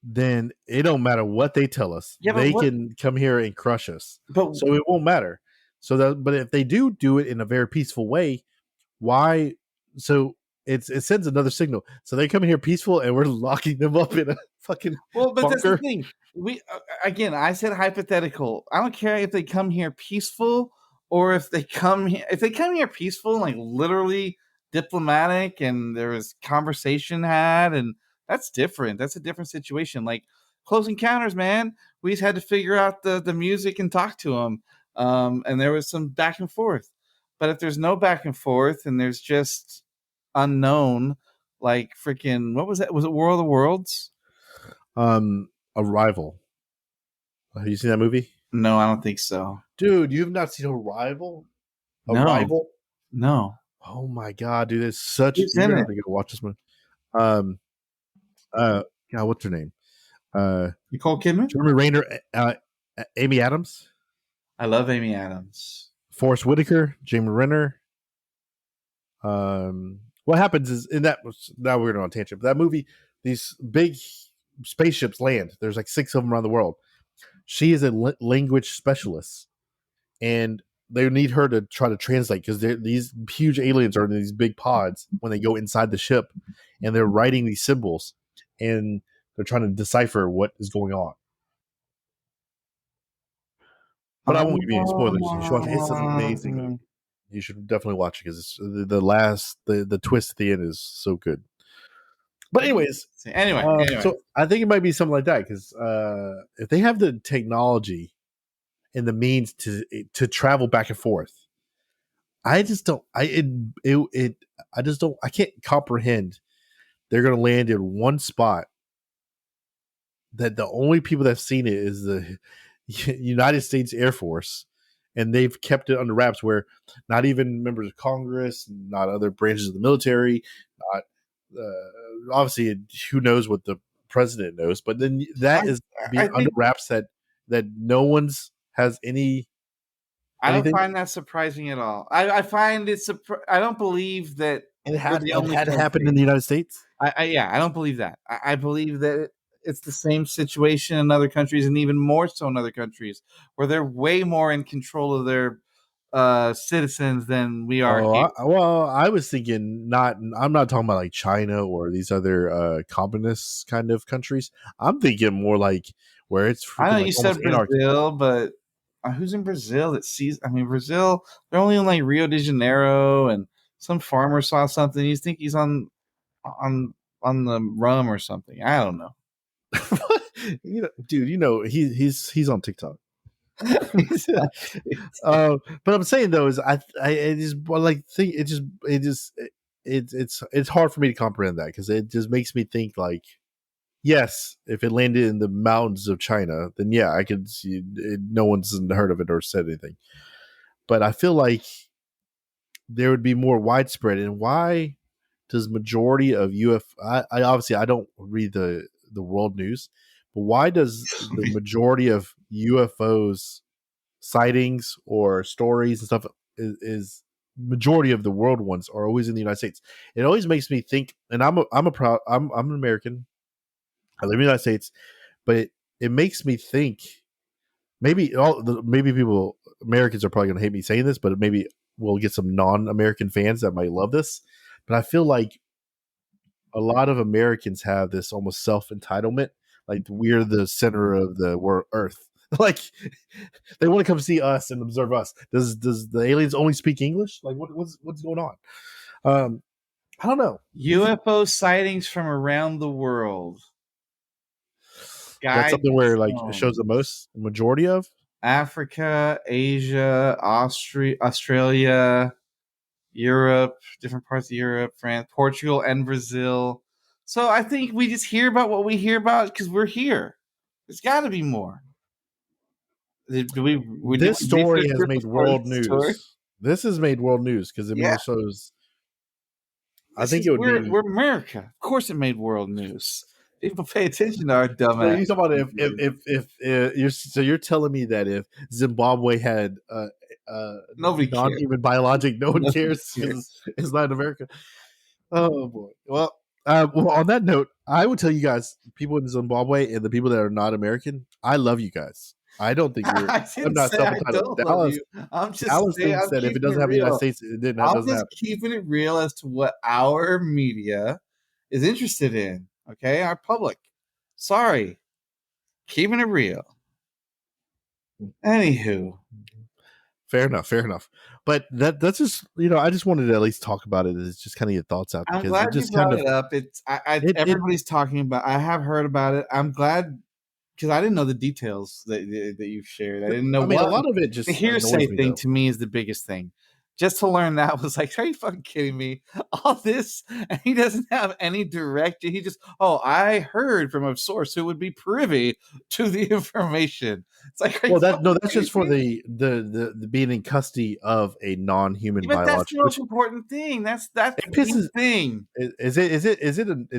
then it don't matter what they tell us. yeah, but They what? can come here and crush us. But So it won't matter. But if they do it in a very peaceful way, why? So it sends another signal. So they come here peaceful, and we're locking them up in a fucking but that's the bunker. thing. We again, I said hypothetical. I don't care if they come here peaceful or if they come here. If they come here peaceful, like literally diplomatic, and there was conversation had, and that's different. That's a different situation. Like Close Encounters, man. We just had to figure out the music and talk to them. And there was some back and forth. But if there's no back and forth and there's just unknown, like freaking, what was that? Was it War of the Worlds? Arrival. Have you seen that movie? No, I don't think so. Dude, you've not seen Arrival? No. Arrival? No. Oh my god, dude, it's such. Who's You're in gonna it? have to go watch this one. God, what's her name? Nicole Kidman? Jeremy Renner, Amy Adams, I love Amy Adams. Forrest Whitaker, Jeremy Renner. What happens is in that. Now we're on a tangent. But that movie, these big spaceships land. There's like 6 of them around the world. She is a language specialist, and they need her to try to translate because these huge aliens are in these big pods when they go inside the ship, and they're writing these symbols, and they're trying to decipher what is going on. But I won't give you any spoilers. You should watch it. It's an amazing movie. You should definitely watch it because the twist at the end is so good. But anyways, so I think it might be something like that because if they have the technology and the means to travel back and forth, I just don't. I just don't. I can't comprehend they're going to land in one spot that the only people that've seen it is the United States Air Force, and they've kept it under wraps where not even members of Congress, not other branches of the military, not obviously who knows what the president knows, but then that is being under wraps that no one's has any. I don't find that surprising at all. I find it I don't believe that it had happened in the United States. I don't believe that. I believe that it's the same situation in other countries, and even more so in other countries, where they're way more in control of their citizens than we are. I was thinking I'm not talking about like China or these other communist kind of countries. I'm thinking more like where it's. I know you said Brazil, but who's in Brazil that sees? I mean, Brazil, they're only in like Rio de Janeiro, and some farmer saw something. You think he's on the rum or something? I don't know. Dude, he's on TikTok. But I'm saying though is it's hard for me to comprehend that because it just makes me think like, yes, if it landed in the mountains of China, then yeah, I could see no one's heard of it or said anything. But I feel like there would be more widespread. And why does majority of I obviously I don't read the world news, but why does the majority of UFOs sightings or stories and stuff is majority of the world ones are always in the United States? It always makes me think, and I'm an American. I live in the United States, but it makes me think. Maybe Americans are probably going to hate me saying this, but maybe we'll get some non-American fans that might love this. But I feel like a lot of Americans have this almost self-entitlement, like we're the center of the Earth. Like they want to come see us and observe us. Does the aliens only speak English? Like what's going on? I don't know. UFO sightings from around the world. That's something where like it shows the majority of Africa, Asia, Australia, Europe, different parts of Europe, France, Portugal, and Brazil. So I think we just hear about what we hear about because we're here. There's got to be more. This story has made world news. This has made world news because it shows. I think we're America. Of course, it made world news. People pay attention to our dumb ass. You talking about if you're telling me that if Zimbabwe had nobody non-human biologic, no one cares because it's not in America. Oh boy. Well, on that note, I would tell you guys, people in Zimbabwe and the people that are not American, I love you guys. I don't think you're. I'm not self-entitled. Dallas thinks that if it doesn't have the United States, it doesn't happen. I'm just keeping it real as to what our media is interested in. Okay, our public. Sorry, keeping it real. Anywho, fair enough. But that's just I just wanted to at least talk about it. It's just kind of your thoughts out. I'm glad you brought it up. Everybody's talking about. I have heard about it. I'm glad because I didn't know the details that you've shared. I didn't know I mean, a what lot of it the just hearsay annoys me, thing though. to me is the biggest thing. Just to learn that was like, are you fucking kidding me? All this, and he doesn't have any direct. He just, I heard from a source who would be privy to the information. It's like, are you Well, fucking that's kidding just for me? the being in custody of a non-human Yeah, but that's the biological, most which important thing. That's it the main pisses. thing.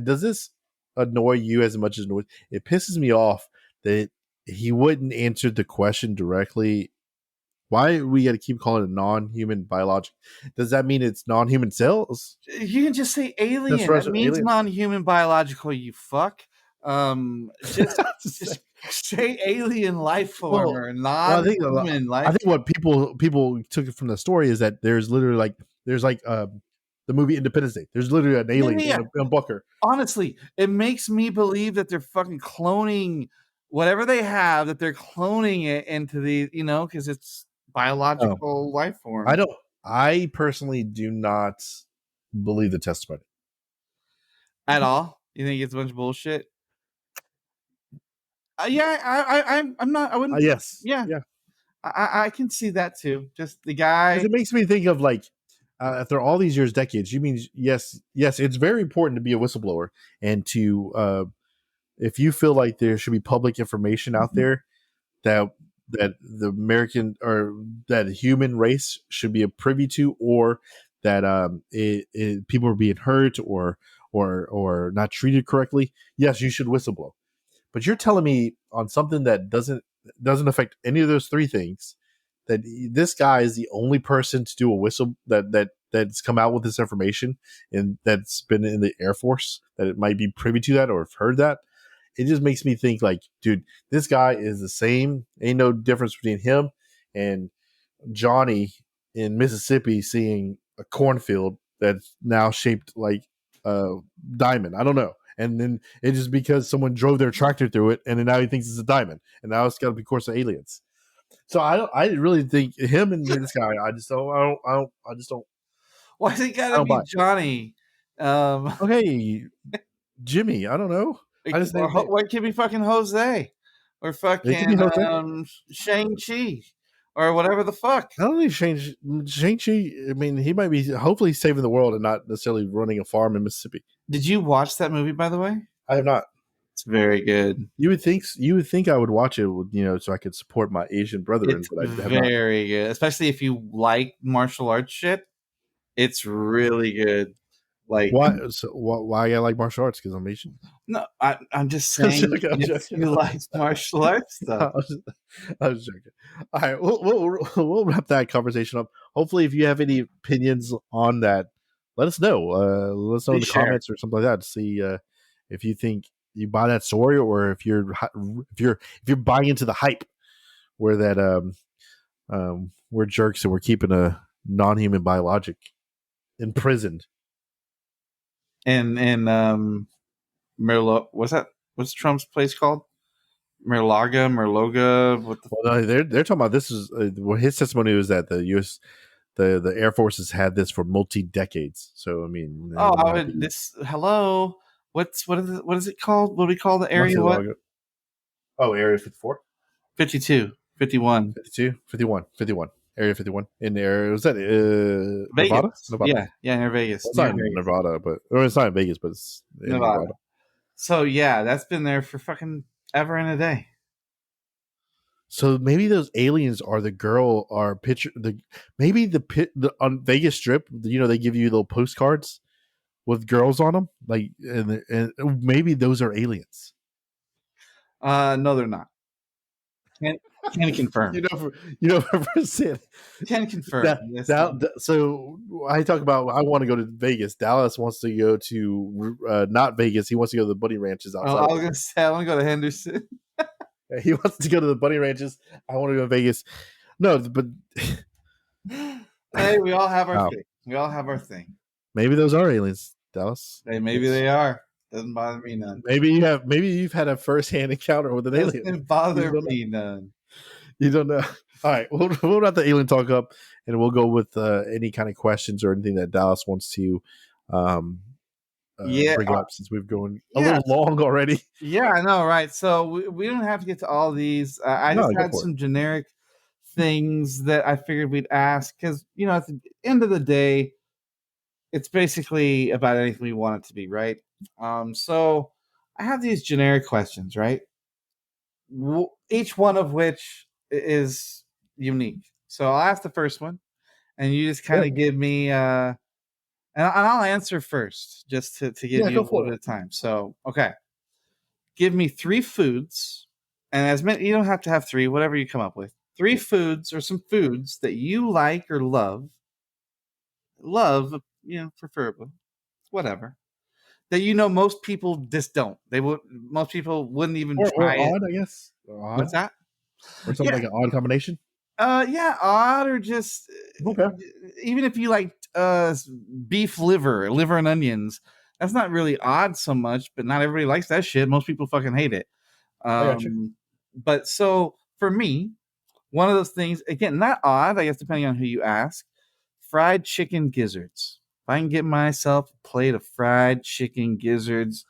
Does this annoy you as much as annoys? It pisses me off that he wouldn't answer the question directly. Why we got to keep calling it non-human biologic? Does that mean it's non-human cells? You can just say That's alien. for That us means aliens. non-human biological. You fuck. Just say alien life form well, or well, non-human I life think what people took it from the story is that there's literally there's the movie Independence Day. There's literally an Yeah, alien yeah, yeah. in a bunker. Honestly, it makes me believe that they're fucking cloning whatever they have. That they're cloning it into the because it's Oh, biological life I form don't. I personally do not believe the testimony. at all. You think it's a bunch of bullshit? Yeah, I'm not. I wouldn't. Yes, Yeah, yeah, I can see that too. Just the because guy. it makes me think of after all these years, decades. You mean yes, it's very important to be a whistleblower and to if you feel like there should be public information out there that the American or that human race should be a privy to, or that people are being hurt or not treated correctly. Yes, you should whistleblow. But you're telling me on something that doesn't affect any of those three things that this guy is the only person to do a whistle that's come out with this information and that's been in the Air Force that it might be privy to that or have heard that. It just makes me think like, dude, this guy is the same. Ain't no difference between him and Johnny in Mississippi seeing a cornfield that's now shaped like a diamond. I don't know. And then it's just because someone drove their tractor through it, and then now he thinks it's a diamond, and now it's got to be, of course, the aliens. So I don't. I really think him and this guy. I just don't. I don't. I don't. I just don't. Why's it I gotta don't be buy it. Johnny? Okay, Jimmy. I don't know. I just think Why can't be fucking Jose or it could be fucking Jose. Shang Chi or whatever the fuck? I don't think Shang-Chi. I mean, he might be hopefully saving the world and not necessarily running a farm in Mississippi. Did you watch that movie, by the way? I have not. It's very good. You would think I would watch it, so I could support my Asian brethren, It's but I have not. very good, especially if you like martial arts shit. It's really good. Like, Why? So why I like martial arts? Because I'm Asian. no, I'm just I'm saying joking. I'm if joking. you like martial arts stuff. I was joking. All right, we'll wrap that conversation up. Hopefully, if you have any opinions on that, let us know. Let us know in Please the share. comments or something like that to see if you think you buy that story or if you're buying into the hype where that we're jerks and we're keeping a non-human biologic imprisoned. And Merlot, what's that? What's Trump's place called? Merloga. What the? Well, no, they're talking about this is well, his testimony was that the U.S. the Air Force has had this for multi decades. So I mean, Oh, it I might would be this. Hello, what is it called? What do we call the area? What? Murcielago. Oh, Area 54, 52, 51. 52, 51, 51. Area 51 in there. Was that Nevada? Vegas. Nevada. Yeah, yeah, near Vegas. Well, it's Near not in Vegas. Nevada, but or it's not in Vegas, but it's in Nevada. Nevada. So yeah, that's been there for fucking ever and a day. So maybe those aliens are the girl or picture the maybe the pit the on Vegas Strip. They give you little postcards with girls on them, like and maybe those are aliens. No, they're not. Can can confirm. you know, for, you know, for saying Can confirm. that, Yes. so I talk about I want to go to Vegas. Dallas wants to go to not Vegas. He wants to go to the bunny ranches Oh, outside I of was gonna Vegas. say I want to go to Henderson. He wants to go to the bunny ranches. I want to go to Vegas. No, but Hey, we all have our wow, thing. We all have our thing. maybe those are aliens, Dallas. Hey, maybe they are. Doesn't bother me none. Maybe you've had a first hand encounter with an alien. Doesn't You bother don't know. me none. You don't know. All right, we'll wrap the alien talk up, and we'll go with any kind of questions or anything that Dallas wants to um, bring up since we've gone a little long already. Yeah, I know, right? So we don't have to get to all these. I just had some generic things that I figured we'd ask because, at the end of the day, it's basically about anything we want it to be, right? So I have these generic questions, right? Each one of which is unique. So I'll ask the first one, and you just kind of give me, and I'll answer first, just to give you a little bit of time. So, okay. Give me 3 foods, and as many, you don't have to have 3, whatever you come up with. 3 foods or some foods that you like or love, preferably, whatever. That most people just don't. Most people wouldn't even try odd, it. I guess. Odd. What's that? Or something like an odd combination. Yeah, odd or just okay. Even if you like beef liver and onions, that's not really odd so much. But not everybody likes that shit. Most people fucking hate it. But so for me, one of those things, again, not odd, I guess, depending on who you ask, fried chicken gizzards. If I can get myself a plate of fried chicken gizzards,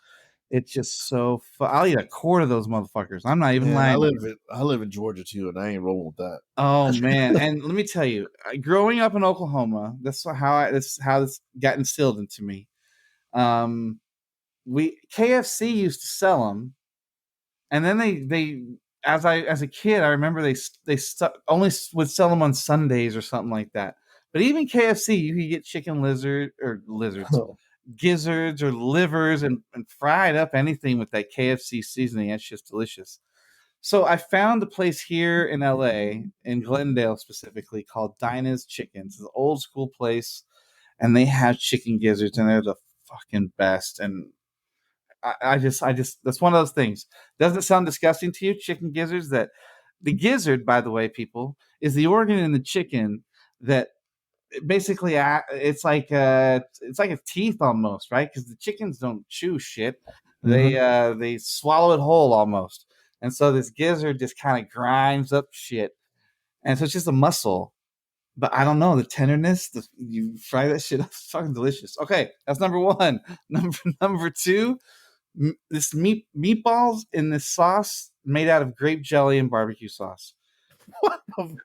it's just so I'll eat a quart of those motherfuckers. I'm not even lying. I live in Georgia too, and I ain't rolling with that. Oh man! And let me tell you, growing up in Oklahoma, that's how this got instilled into me. KFC used to sell them, and then they as a kid, I remember they only would sell them on Sundays or something like that. But even KFC, you could get chicken lizards, gizzards, or livers, and fried up anything with that KFC seasoning. That's just delicious. So I found a place here in LA, in Glendale specifically, called Dinah's Chickens. It's an old school place, and they have chicken gizzards, and they're the fucking best. And I just that's one of those things. Doesn't it sound disgusting to you, chicken gizzards? That the gizzard, by the way, people, is the organ in the chicken that basically it's like a teeth almost, right? Because the chickens don't chew shit; they swallow it whole almost. And so this gizzard just kind of grinds up shit, and so it's just a muscle. But I don't know, the tenderness. You fry that shit up, it's fucking delicious. Okay, that's number 1. Number 2. This meatballs in this sauce made out of grape jelly and barbecue sauce. What?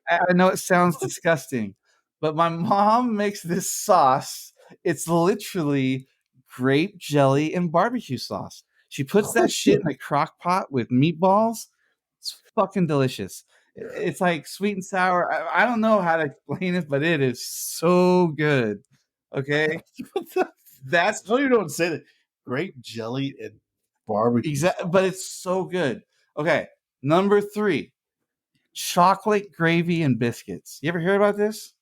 I know it sounds disgusting, but my mom makes this sauce. It's literally grape jelly and barbecue sauce. She puts that shit in a crock pot with meatballs. It's fucking delicious. It's like sweet and sour. I don't know how to explain it, but it is so good. Okay, that's no, you don't say that. Grape jelly and barbecue. Exactly, but it's so good. Okay, number 3, chocolate gravy and biscuits. You ever hear about this?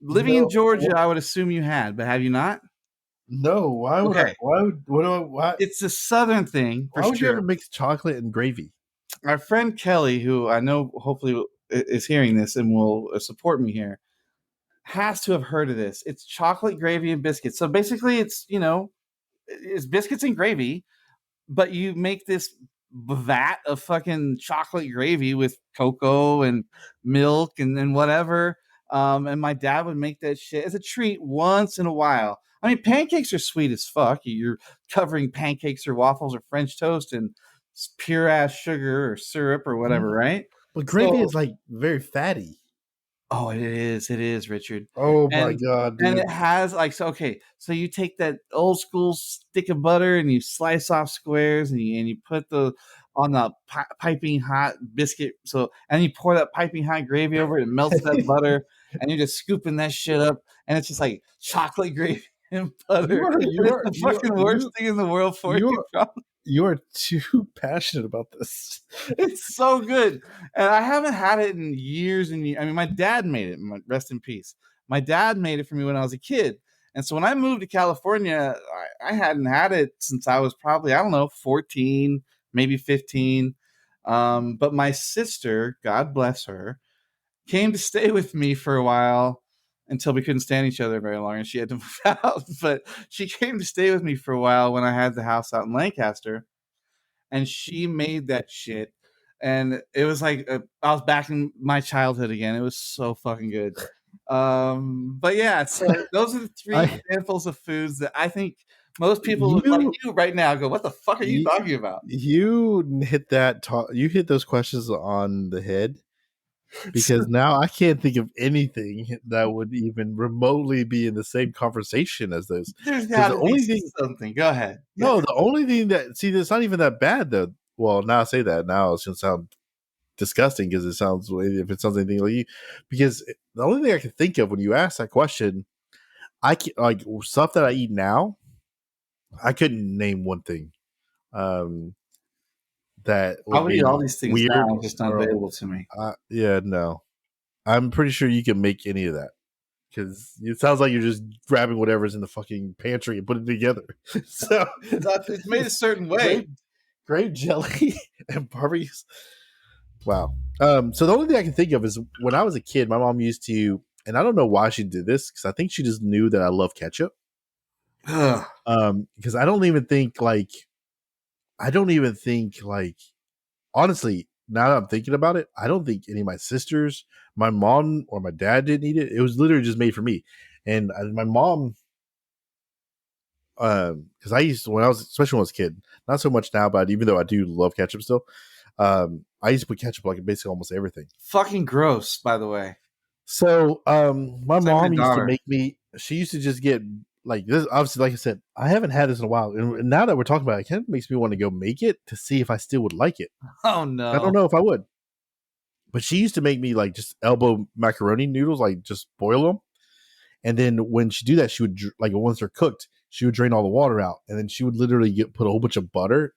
Living in Georgia, I would assume you had, but have you not? No. Why would I? Why? It's a Southern thing. Why would you ever mix chocolate and gravy? Our friend Kelly, who I know hopefully is hearing this and will support me here, has to have heard of this. It's chocolate gravy and biscuits. So basically, it's biscuits and gravy, but you make this vat of fucking chocolate gravy with cocoa and milk and whatever. And my dad would make that shit as a treat once in a while. I mean, pancakes are sweet as fuck. You're covering pancakes or waffles or French toast in pure ass sugar or syrup or whatever, right? But gravy is like very fatty. Oh, it is, Richard. Oh my god, dude. And it has so so you take that old school stick of butter and you slice off squares and you put on the piping hot biscuit. And you pour that piping hot gravy over it and melts that butter, and you're just scooping that shit up, and it's just like chocolate gravy and butter. You're the fucking worst thing in the world for you. You are too passionate about this. It's so good. And I haven't had it in years and years. I mean, my dad made it. Rest in peace. My dad made it for me when I was a kid. And so when I moved to California, I hadn't had it since I was probably, 14, maybe 15. But my sister, God bless her, came to stay with me for a while until we couldn't stand each other very long and she had to move out. But she came to stay with me for a while when I had the house out in Lancaster, and she made that shit. And it was like I was back in my childhood again. It was so fucking good. But yeah, so those are the 3 handfuls of foods that I think Most people like you right now go, "What the fuck are you talking about?" You hit you hit those questions on the head, because now I can't think of anything that would even remotely be in the same conversation as those. There's Because got the to be only thing, something. Go ahead. no, the only thing that it's not even that bad though. Well, now I say that, now it's gonna sound disgusting because if it sounds anything like you, because the only thing I can think of when you ask that question, I can, like, stuff that I eat now, I couldn't name one thing that I would would eat all be these things weird now, just not or available to me. yeah, no. I'm pretty sure you can make any of that, because it sounds like you're just grabbing whatever's in the fucking pantry and putting it together. So It's made a certain way. grape jelly and barbecues. Wow. So the only thing I can think of is when I was a kid, my mom used to, and I don't know why she did this, because I think she just knew that I love ketchup. Ugh. Because I don't even think like honestly, now that I'm thinking about it, I don't think any of my sisters, my mom, or my dad didn't eat it. It was literally just made for me. And my mom, because I used to, when I was, especially when I was a kid, not so much now, but even though I do love ketchup still, I used to put ketchup like in basically almost everything. Fucking gross, by the way. So, my It's like my mom used to daughter. make me. She used to just get like this. Obviously, like I said, I haven't had this in a while, and now that we're talking about it, it kind of makes me want to go make it to see if I still would like it. Oh I don't no. know if I would, but she used to make me like just elbow macaroni noodles, like just boil them, and then when she do that, she would like once they're cooked, she would drain all the water out, and then she would literally put a whole bunch of butter,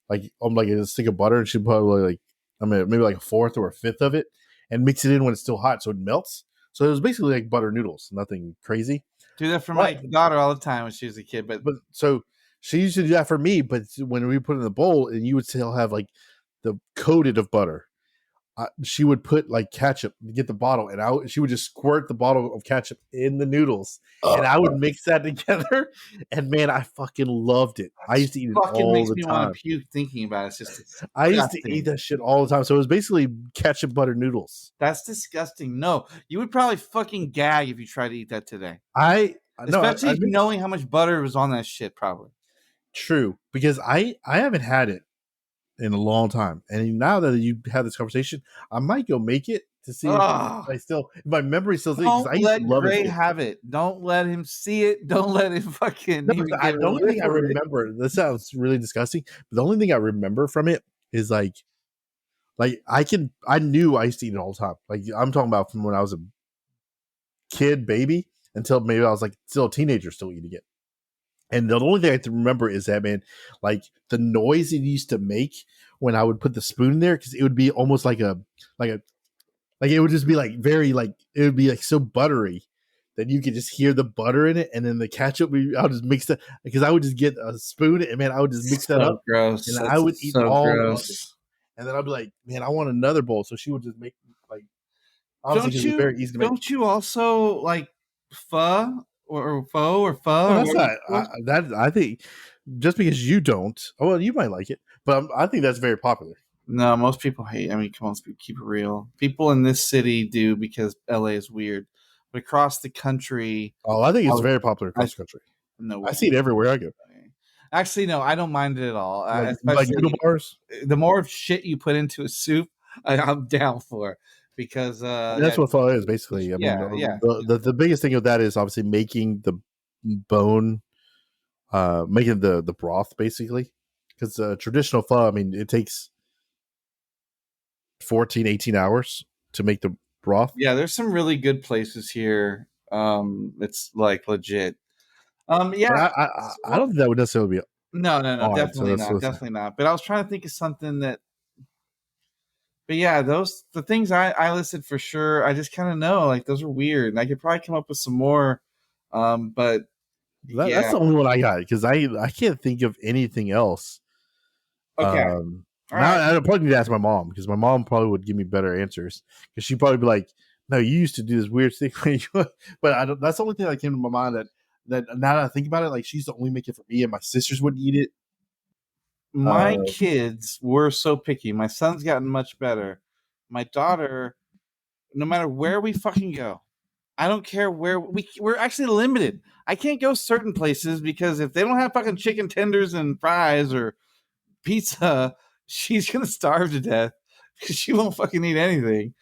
like on like a stick of butter, and she'd put like, I mean, maybe like a fourth or a fifth of it, and mix it in when it's still hot, so it melts. So it was basically like butter noodles, nothing crazy. Do that for But my daughter all the time when she was a kid, but so she used to do that for me. But when we put it in the bowl, and you would still have like the coated of butter, she would put like ketchup, get the bottle, and she would just squirt the bottle of ketchup in the noodles, and I would mix that together. And man, I fucking loved it. I used to eat it fucking all makes the me want time. to puke thinking about it. It's just I used to eat disgusting. that shit all the time. So it was basically ketchup butter noodles. That's disgusting. No, you would probably fucking gag if you tried to eat that today. I no, Especially I mean, knowing how much butter was on that shit, probably. true, because I haven't had it in a long time, and now that you have this conversation, I might go make it to see Ugh. if my memory still because Don't I used to let love it as a Gray kid. have it. Don't let him see it. Don't let him fucking No, even I, get the a only whiff thing I of it. remember, this sounds really disgusting, but the only thing I remember from it is like I knew I used to eat it all the time. Like I'm talking about from when I was a kid, baby, until maybe I was like still a teenager, still eating it. And the only thing I can remember is that, man, like the noise it used to make when I would put the spoon in there, because it would be almost like a like it would just be like very like it would be like so buttery that you could just hear the butter in it, and then the ketchup. I'll just mix that, because I would just get a spoon and man, I would just mix that So up, gross. and I That's would eat so all of it. gross. And then I'd be like, man, I want another bowl. So she would just make like obviously Don't because it's you very easy to make. don't you also like pho Oh, or that's whatever not it's called? that. I think just because you don't, oh, well, you might like it, but I think that's very popular. No, most people hate. I mean, come on, let's keep it real. People in this city do because LA is weird, but across the country, Oh, I think I it's was, very popular I across the country. no I way. see it everywhere I go. Actually, no, I don't mind it at all. Like noodle Especially bars. the more shit you put into a soup, I'm down for because I mean, yeah, that's what pho is basically. I mean, yeah, yeah. the biggest thing of that is obviously making the bone, making the broth basically. Because traditional pho, I mean, it takes 14, 18 hours to make the broth. Yeah, there's some really good places here. It's like legit. Yeah. But I Well, don't think that would necessarily be no, odd. So that's definitely not. But I was trying to think of something that. But yeah, those the things I listed for sure. I just kind of know like those are weird, and I could probably come up with some more. But that's yeah, the only one I got, because I can't think of anything else. okay, all Now right. I probably need to ask my mom, because my mom probably would give me better answers, because she'd probably be like, "No, you used to do this weird thing," but I don't. That's the only thing that came to my mind, that now that I think about it, like she used to only make it for me, and my sisters wouldn't eat it. My Uh, kids were so picky. My son's gotten much better. My daughter, no matter where we fucking go, I don't care where we're actually limited. I can't go certain places because if they don't have fucking chicken tenders and fries or pizza, she's gonna starve to death because she won't fucking eat anything.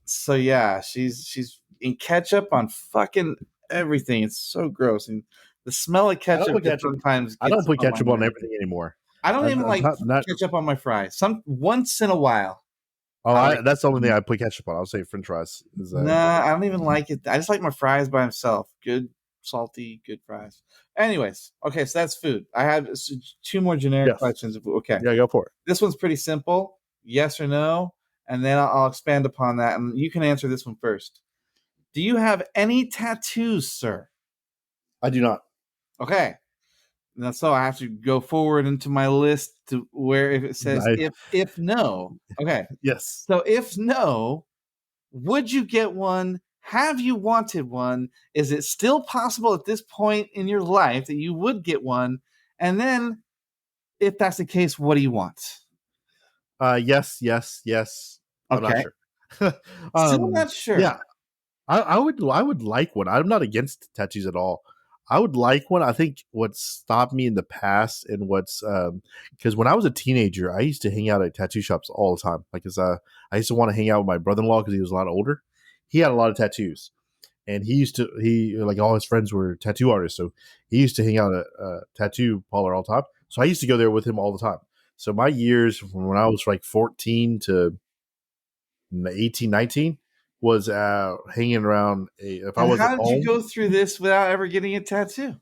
So yeah, she's in ketchup on fucking everything. It's so gross, and the smell of I don't ketchup put just ketchup. sometimes I don't gets put on my ketchup on nerves. everything anymore. I don't even like Not. ketchup on my fries. Some once in a while, Oh, I like that's the only thing ketchup. I put ketchup on. I'll say French fries. Is Nah, I don't even like it. I just like my fries by himself. Good, salty, good fries. Anyways, okay, so that's food. I have two more generic yes. questions. Okay, Yeah, go for it. this one's pretty simple. Yes or no, and then I'll expand upon that, and you can answer this one first. Do you have any tattoos, sir? I do not. Okay. Now, so I have to go forward into my list to where if it says I, if no. Okay. yes. So if no, would you get one? Have you wanted one? Is it still possible at this point in your life that you would get one? And then if that's the case, what do you want? Yes, yes, yes. I'm not Okay. sure. Still not sure. Yeah, I would like one. I'm not against tattoos at all. I would like one. I think what stopped me in the past and what's because when I was a teenager, I used to hang out at tattoo shops all the time. Like, I used to want to hang out with my brother-in-law because he was a lot older. He had a lot of tattoos, and he like all his friends were tattoo artists, so he used to hang out at a tattoo parlor all the time. So I used to go there with him all the time. So my years from when I was like 14 to 18, 19 was hanging around. If I And was at how did you home, go through this without ever getting a tattoo?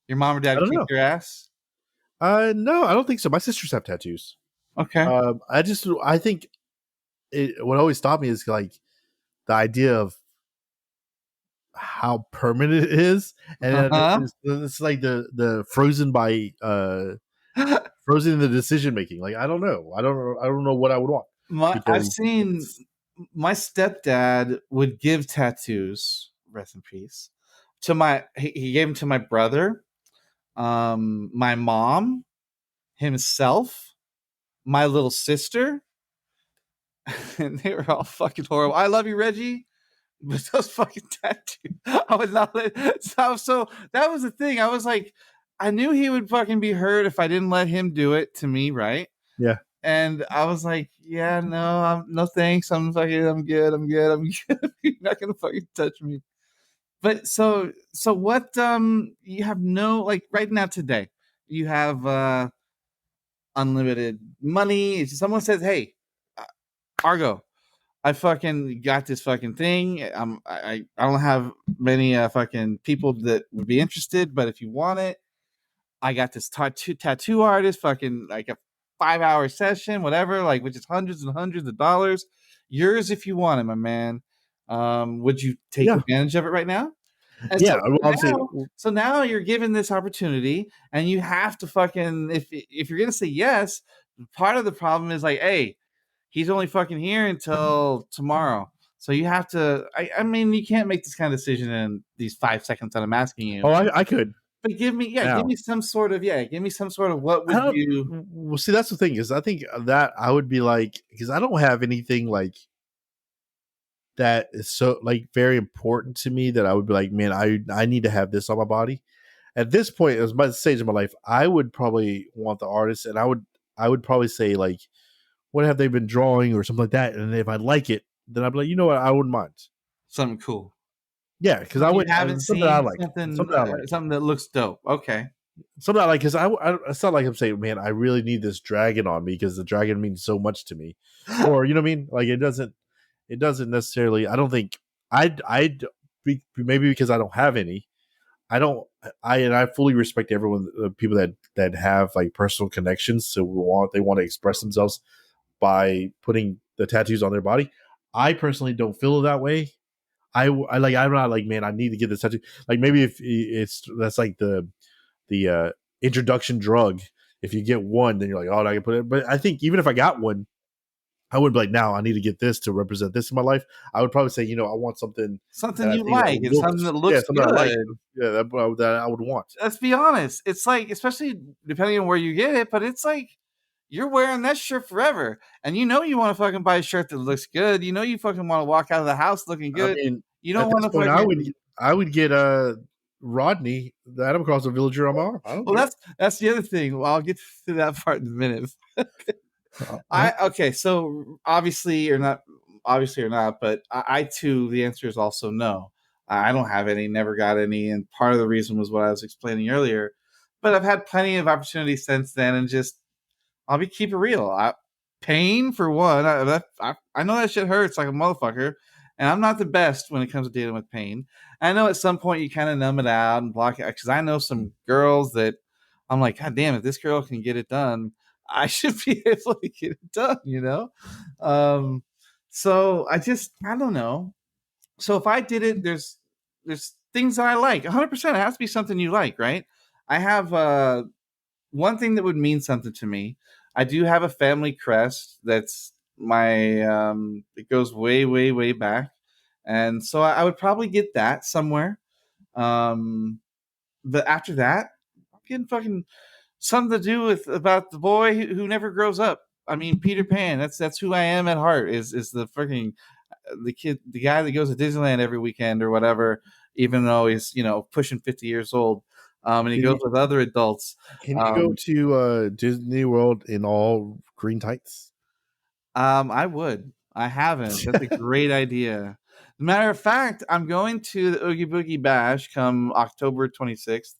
Your mom or I dad don't kicked know. your ass? No, I don't think so. My sisters have tattoos. Okay. I think what always stopped me is like the idea of how permanent it is, and Uh-huh. it's like the frozen in the decision making. Like I don't know, I don't know what I would want I've because seen it's my stepdad would give tattoos, rest in peace, to he gave them to my brother, my mom, himself, my little sister, and they were all fucking horrible. I love you, Reggie. But those fucking tattoos, I would not let. So that was the thing. I was like, I knew he would fucking be hurt if I didn't let him do it to me, right? yeah. And I was like, yeah, no thanks. I'm good. I'm good. I'm good. You're not gonna fucking touch me. But so what? You have no like right now today. You have unlimited money. If someone says, "Hey, uh, Argo, I fucking got this fucking thing. I don't have many fucking people that would be interested, but if you want it, I got this tattoo artist, fucking like a 5 hour session, whatever, like which is hundreds and hundreds of dollars. Yours if you want it, my man. Would you take Yeah, advantage of it right now? And yeah. Well, obviously, so now you're given this opportunity, and you have to fucking if you're gonna say yes, part of the problem is like, hey, he's only fucking here until tomorrow. So you have to. I mean, you can't make this kind of decision in these 5 seconds that I'm asking you. oh, I could But give now. me some sort of give me some sort of what I would don't. you Well, see, that's the thing is, I think that I would be like because I don't have anything like that is so like very important to me that I would be like, man, I need to have this on my body. At this point, as my stage of my life, I would probably want the artist, and I would probably say like, what have they been drawing or something like that, and if I like it, then I'd be like, you know what, I wouldn't mind. something cool, Yeah, because I something you would haven't something I seen, like, something I like, something that looks dope. Okay, something I like. Because it's not like I'm saying, man, I really need this dragon on me because the dragon means so much to me, or you know what I mean? Like it doesn't necessarily. I don't think I'd maybe because I don't have any. I don't. I fully respect everyone, people that have like personal connections. So they want to express themselves by putting the tattoos on their body. I personally don't feel that way. I'm not like, man, I need to get this tattoo. Like maybe if it's that's like the introduction drug. If you get one, then you're like, oh, I can put it. But I think even if I got one, I wouldn't be like, now I need to get this to represent this in my life. I would probably say, I want something something that I you think that like and something looks, that yeah, looks something I like, good. yeah, that I would want. Let's be honest. It's like, especially depending on where you get it, but it's like you're wearing that shirt forever. And you know you want to fucking buy a shirt that looks good. You know you fucking want to walk out of the house looking I good. mean, You at don't want this to point, fucking. I would get Rodney, the Animal Crossing villager on my arm. I don't Well, care. that's the other thing. Well, I'll get to that part in a minute. Okay, so obviously or not, but I too, the answer is also no. I don't have any, never got any, and part of the reason was what I was explaining earlier. But I've had plenty of opportunities since then, and just I'll keep it real. Pain for one. I know that shit hurts like a motherfucker, and I'm not the best when it comes to dealing with pain. I know at some point you kind of numb it out and block it because I know some girls that I'm like, God damn, if this girl can get it done, I should be able to get it done. So I don't know. So if I did it, there's things that I like. 100%. It has to be something you like, right? I have one thing that would mean something to me. I do have a family crest that's my it goes way, way, way back. And so I would probably get that somewhere. But after that, I'm getting fucking something to do with about the boy who never grows up. I mean, Peter Pan. That's who I am at heart. Is the freaking the kid, the guy that goes to Disneyland every weekend or whatever, even though he's pushing 50 years old, and he goes with other adults. Can you go to Disney World in all green tights? I would. I haven't. That's a great idea. Matter of fact, I'm going to the Oogie Boogie Bash come October 26th,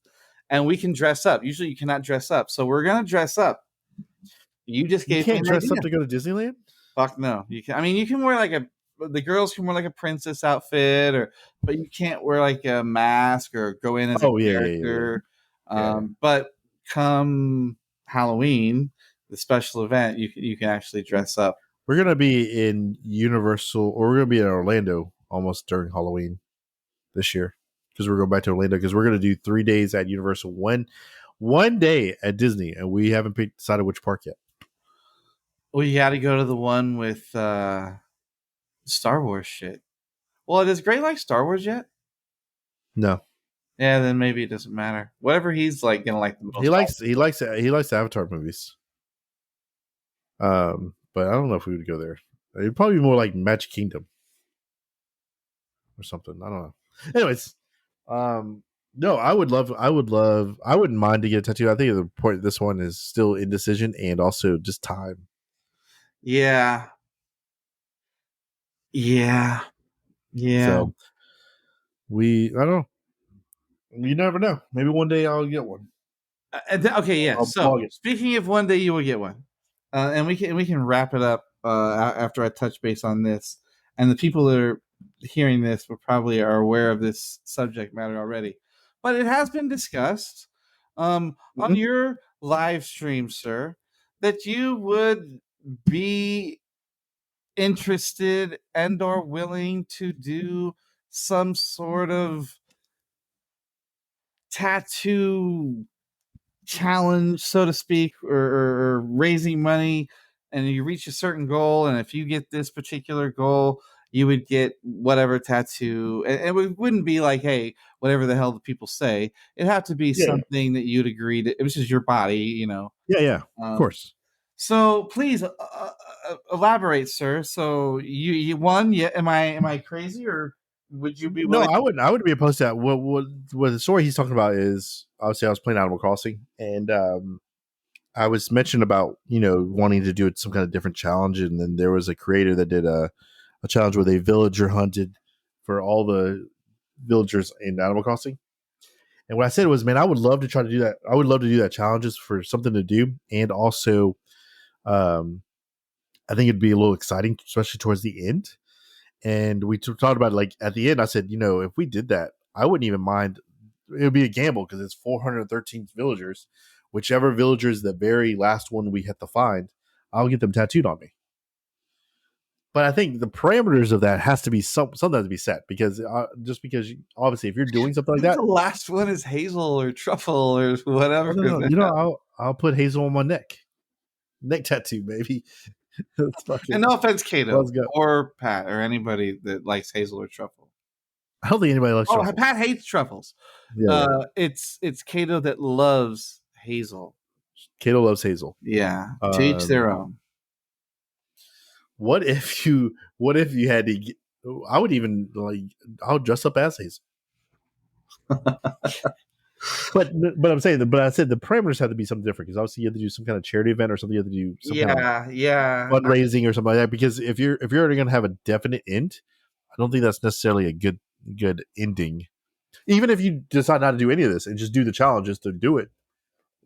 and we can dress up. Usually, you cannot dress up, so we're gonna dress up. You just You gave me can't an dress idea. up to go to Disneyland? Fuck no. You can. I mean, you can wear the girls can wear like a princess outfit, but you can't wear like a mask or go in as a character. But come Halloween, the special event, you can actually dress up. We're gonna be in Universal, or we're gonna be in Orlando almost during Halloween this year because we're going back to Orlando because we're gonna do 3 days at Universal, one day at Disney, and we haven't decided which park yet. Well, you got to go to the one with Star Wars shit. Well, does Gray like Star Wars yet? No. Yeah, then maybe it doesn't matter. Whatever he's like gonna like the most. He likes the Avatar movies. But I don't know if we would go there. It'd probably be more like Magic Kingdom or something. I don't know. Anyways, no, I wouldn't mind to get a tattoo. I think the point of this one is still indecision and also just time. Yeah. Yeah. So I don't know. You never know. Maybe one day I'll get one. Okay, yeah. So speaking of one day you will get one, and we can wrap it up after I touch base on this. And the people that are hearing this will probably are aware of this subject matter already, but it has been discussed on your live stream, sir, that you would be interested and or willing to do some sort of tattoo challenge, so to speak, or raising money, and you reach a certain goal, and if you get this particular goal, you would get whatever tattoo, and it wouldn't be like, hey, whatever the hell the people say. It'd have to be something that you'd agree to. It was just your body. Yeah, of course. So please elaborate, sir. So you won? Yeah. Am I crazy, or would you be willing? No, I wouldn't be opposed to that. What the story he's talking about is obviously I was playing Animal Crossing, and I was mentioned about wanting to do some kind of different challenge, and then there was a creator that did a challenge where they villager hunted for all the villagers in Animal Crossing. And what I said was, man, I would love to try to do that. I would love to do that challenges for something to do, and also, I think it'd be a little exciting, especially towards the end. And we talked about it, like at the end. I said, if we did that, I wouldn't even mind. It would be a gamble because it's 413 villagers. Whichever villager is the very last one we have to find, I'll get them tattooed on me. But I think the parameters of that has to be something to be set because just because obviously if you're doing something like that, the last one is Hazel or Truffle or whatever. No, I'll put Hazel on my neck tattoo, baby. And no offense, Kato or Pat or anybody that likes Hazel or Truffle. I don't think anybody likes truffles. Pat hates truffles. Yeah. It's Kato that loves Hazel. Kato loves Hazel. Yeah, to each their own. What if you had to? I would even I'll dress up as Hazel. But I'm saying, but I said the parameters have to be something different because obviously you have to do some kind of charity event or something. You have to do some kind of fundraising or something like that. Because if you're already going to have a definite end, I don't think that's necessarily a good ending. Even if you decide not to do any of this and just do the challenge just to do it,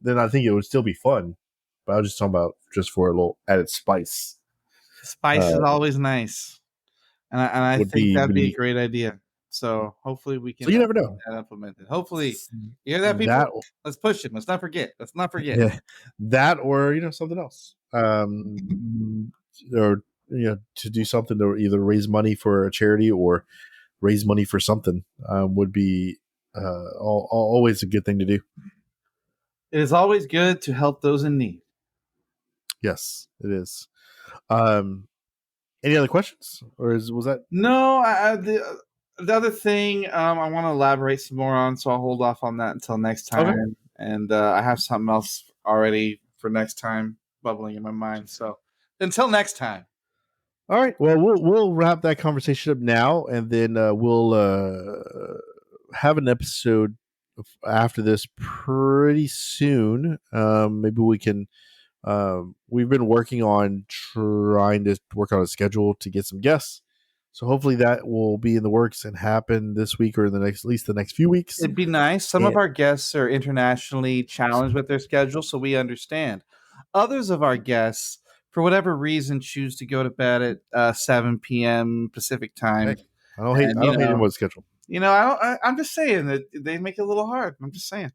then I think it would still be fun. But I was just talking about just for a little added spice. Spice is always nice, and I think that'd be a great idea. So hopefully we can. So you never know. That implemented. Hopefully, you hear that, people. Let's push it. Let's not forget. Yeah, that or something else. Or to do something to either raise money for a charity or raise money for something would be always a good thing to do. It is always good to help those in need. Yes, it is. Any other questions, or was that? No, the other thing I want to elaborate some more on, so I'll hold off on that until next time. Okay. And I have something else already for next time bubbling in my mind. So until next time. All right. Well, we'll wrap that conversation up now, and then we'll have an episode after this pretty soon. Maybe we can. We've been working on trying to work on a schedule to get some guests. So hopefully that will be in the works and happen this week or at least the next few weeks. It'd be nice. Some of our guests are internationally challenged with their schedule, so we understand. Others of our guests, for whatever reason, choose to go to bed at 7 p.m. Pacific time. Hey, I don't hate anyone's schedule. I'm just saying that they make it a little hard. I'm just saying.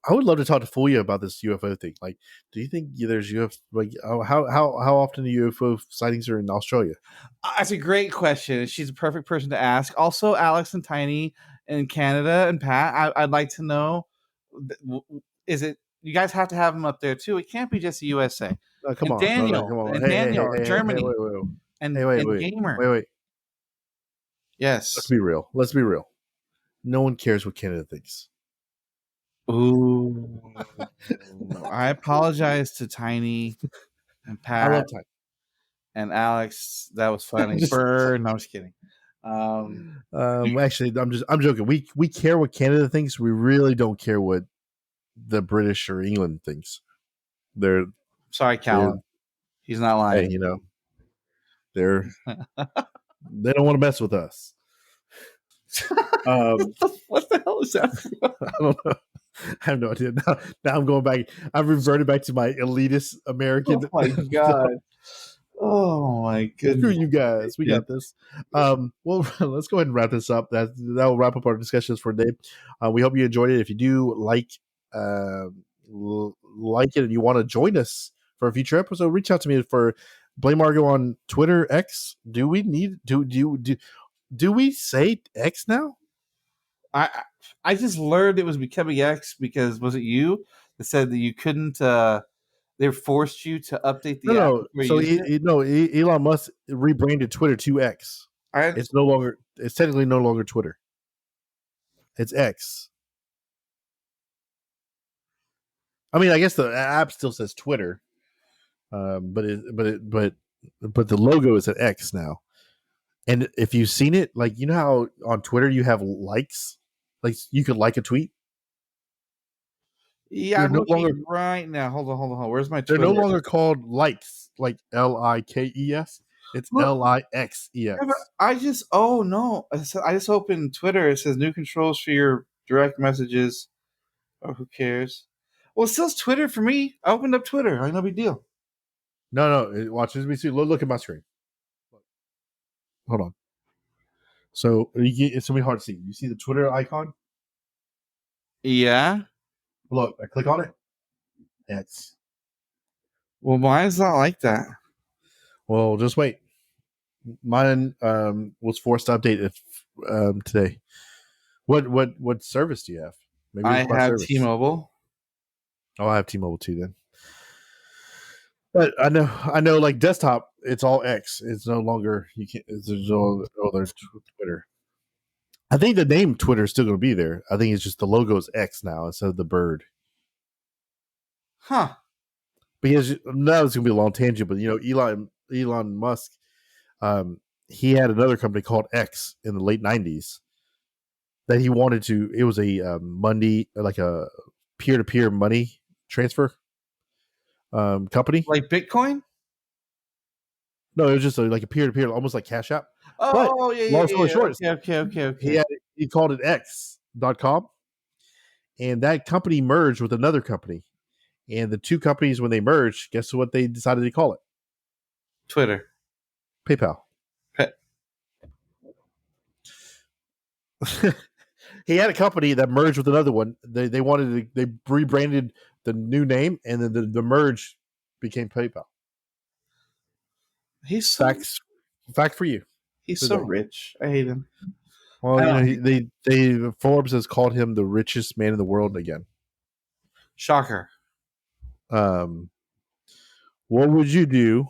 I would love to talk to Fulia about this UFO thing. Like, do you think there's UFO? Like, how often the UFO sightings are in Australia? That's a great question. She's a perfect person to ask. Also, Alex and Tiny in Canada and Pat, I'd like to know: is it you guys have to have them up there too? It can't be just the USA. Come on, Daniel, come on. And Daniel, Germany, and Gamer. Wait. Yes. Let's be real. No one cares what Canada thinks. Ooh. I apologize to Tiny and Pat. I love Tiny. And Alex. That was funny. No, I'm just kidding. Actually, I'm joking. We care what Canada thinks. We really don't care what the British or England thinks. Sorry, Callum. He's not lying. Hey, they don't want to mess with us. What the hell is that? I don't know. I have no idea. Now I'm going back. I've reverted back to my elitist American. Oh my god. Oh my goodness. Screw you guys. We got this. Well, let's go ahead and wrap this up. That will wrap up our discussions for today. We hope you enjoyed it. If you do like it and you want to join us for a future episode, reach out to me for BlameARGO on Twitter X. Do we need do we say X now? I just learned it was becoming X because was it you that said that you couldn't they forced you to update the app? So Elon Musk rebranded Twitter to X. It's technically no longer Twitter. It's X. I mean, I guess the app still says Twitter. But the logo is an X now. And if you've seen it, like how on Twitter you have likes, like you could like a tweet. Yeah, I'm looking right now. Hold on. Where's my Twitter? They're no longer called likes, like LIKES. It's LIXEX. Yeah, I just opened Twitter. It says new controls for your direct messages. Oh, who cares? Well, it says Twitter for me. I opened up Twitter. No big deal. No. Watch this. Look at my screen. Hold on. So it's gonna be hard to see. You see the Twitter icon? Yeah. Look, I click on it. X. Well, why is that like that? Well, just wait. Mine was forced to update it today. What service do you have? Maybe I have T-Mobile. Oh, I have T-Mobile too then. But I know like desktop, it's all X. It's no longer there's Twitter. I think the name Twitter is still going to be there. I think it's just the logo is X now instead of the bird. Huh. Because now it's gonna be a long tangent, but Elon Musk, he had another company called X in the late '90s that he wanted to. It was a money, like a peer to peer money transfer company. Like Bitcoin? No, it was just like a peer to peer, almost like Cash App. But Oh, yeah, yeah, long story yeah. short, Okay. he called it X.com, and that company merged with another company. And the two companies, when they merged, guess what they decided to call it? Twitter. PayPal. Pe- He had a company that merged with another one. They wanted to, they rebranded the new name, and then the merge became PayPal. He's so Fact for you he's so today. rich. I hate him. Well, they Forbes has called him the richest man in the world again. Shocker. What would you do?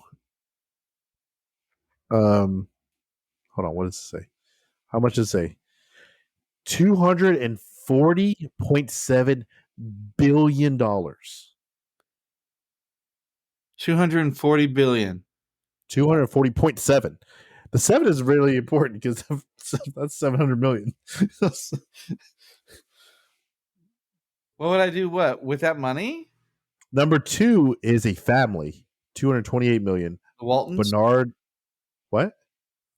Hold on. What does it say? How much does it say? $240.7 billion. 240 billion. 240.7. The 7 is really important because that's 700 million. What would I do? What with that money? Number 2 is a family, 228 million. The Waltons. Bernard, what?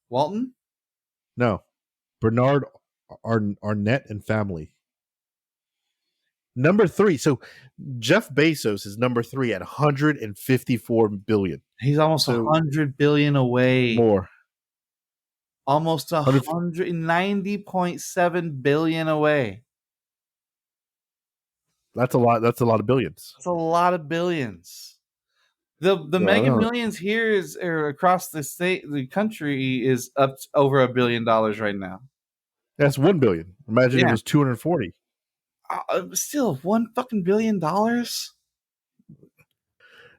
Walton. No, Bernard Arnett and family. Number 3. So Jeff Bezos is number 3 at 154 billion. He's almost 100 billion away. More. Almost 190.7 billion away. That's a lot. That's a lot of billions. That's a lot of billions. The Mega Millions here is across the country is up to over $1 billion right now. That's 1 billion. Imagine it was 240. Still $1 billion.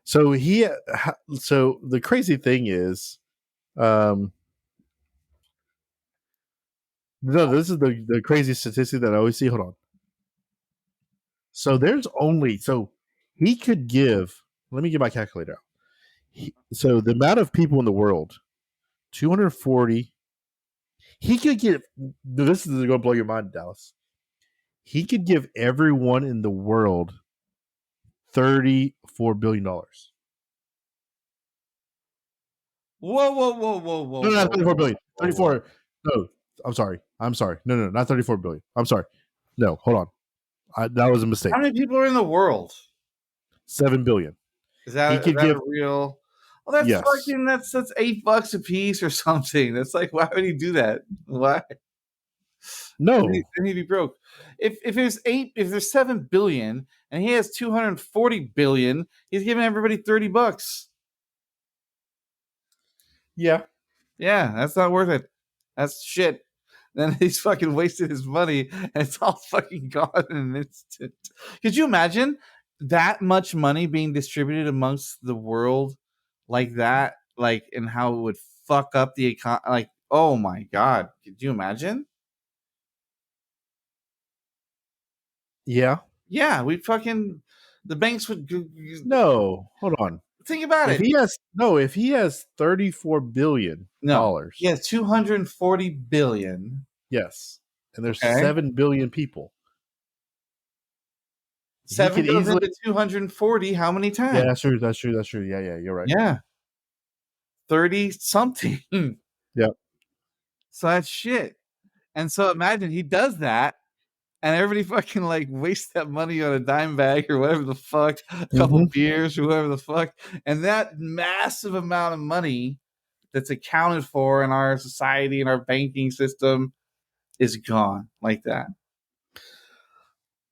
So the crazy thing is, no, this is the crazy statistic that I always see. Hold on. So he could give. Let me get my calculator out. So the amount of people in the world, 240. He could give. This is going to blow your mind, Dallas. He could give everyone in the world $34 billion. Whoa. No, not 34 billion. 34. No, I'm sorry. No, not 34 billion. I'm sorry. No, hold on. That was a mistake. How many people are in the world? 7 billion. Is that a real? Well, that's fucking. That's $8 a piece or something. That's like, why would he do that? Why? No, then he'd be broke. If there's 7 billion and he has 240 billion, he's giving everybody $30. Yeah, that's not worth it. That's shit. Then he's fucking wasted his money and it's all fucking gone in an instant. Could you imagine that much money being distributed amongst the world like that? Like, and how it would fuck up the economy? Like, oh my god, could you imagine? Yeah, we'd fucking the banks would. No, hold on. Think about it. If he has $34 billion, yeah, 240 billion. Yes, and there's 7 billion people. 7 goes into 240. How many times? Yeah, that's true. Yeah, you're right. Yeah, 30 something. Yep. So that's shit. And so imagine he does that, and everybody fucking like wastes that money on a dime bag or whatever the fuck, a couple beers or whatever the fuck, and that massive amount of money that's accounted for in our society and our banking system is gone like that.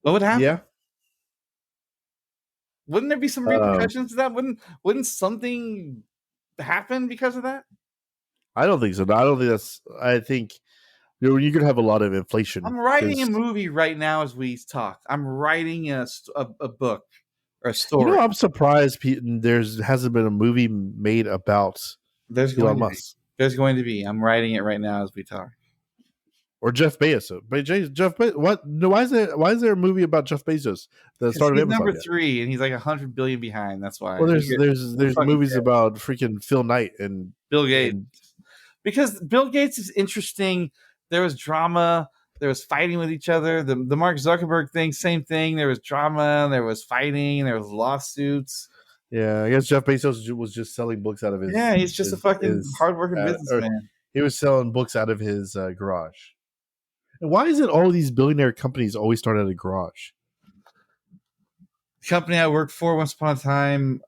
What would happen? Yeah. Wouldn't there be some repercussions to that? Wouldn't something happen because of that? I don't think so. I think you're gonna have a lot of inflation. I'm writing a movie right now as we talk. I'm writing a book or a story. I'm surprised there hasn't been a movie made about Elon Musk. There's going to be. I'm writing it right now as we talk. or Jeff Bezos. But Jeff Bezos, what? No, why is there a movie about Jeff Bezos that started he's Amazon? Number 3, and he's like 100 billion behind. That's why. Well, there's movies about freaking Phil Knight and Bill Gates, because Bill Gates is interesting. There was drama. There was fighting with each other. The Mark Zuckerberg thing, same thing. There was drama. There was fighting. There was lawsuits. Yeah, I guess Jeff Bezos was just selling books out of his. Yeah, he's just a fucking hardworking businessman. He was selling books out of his garage. And why is it all these billionaire companies always start at a garage? The company I worked for once upon a time,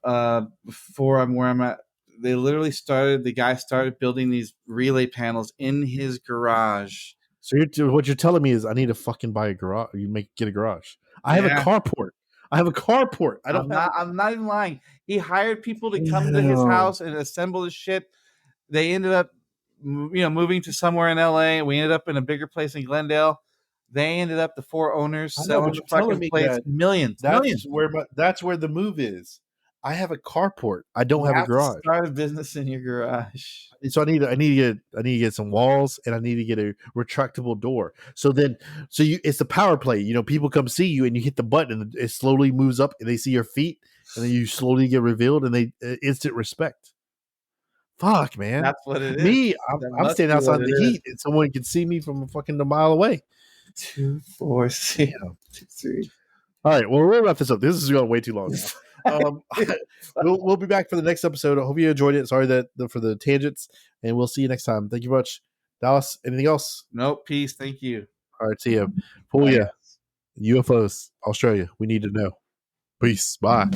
before I'm where I'm at, they literally started. The guy started building these relay panels in his garage. So what you're telling me is I need to fucking buy a garage. Get a garage. I have a carport. I'm not even lying. He hired people to come to his house and assemble his shit. They ended up, moving to somewhere in LA. We ended up in a bigger place in Glendale. They ended up, the 4 owners, selling the fucking place millions. That's where the move is. I have a carport. I don't have a garage. Start a business in your garage. So I need to get some walls, and I need to get a retractable door. It's the power play. People come see you, and you hit the button, and it slowly moves up, and they see your feet, and then you slowly get revealed, and they instant respect. Fuck, man. That's what it is. Me, I'm standing outside the heat, and someone can see me from a mile away. 2, 4, 6, 2, 3. All right, well, we'll wrap this up. This is going way too long now. We'll be back for the next episode. I hope you enjoyed it. Sorry for the tangents, and we'll see you next time. Thank you much. Dallas, anything else? Nope. Peace. Thank you. All right, see you. Pull ya. UFOs, Australia. We need to know. Peace. Bye.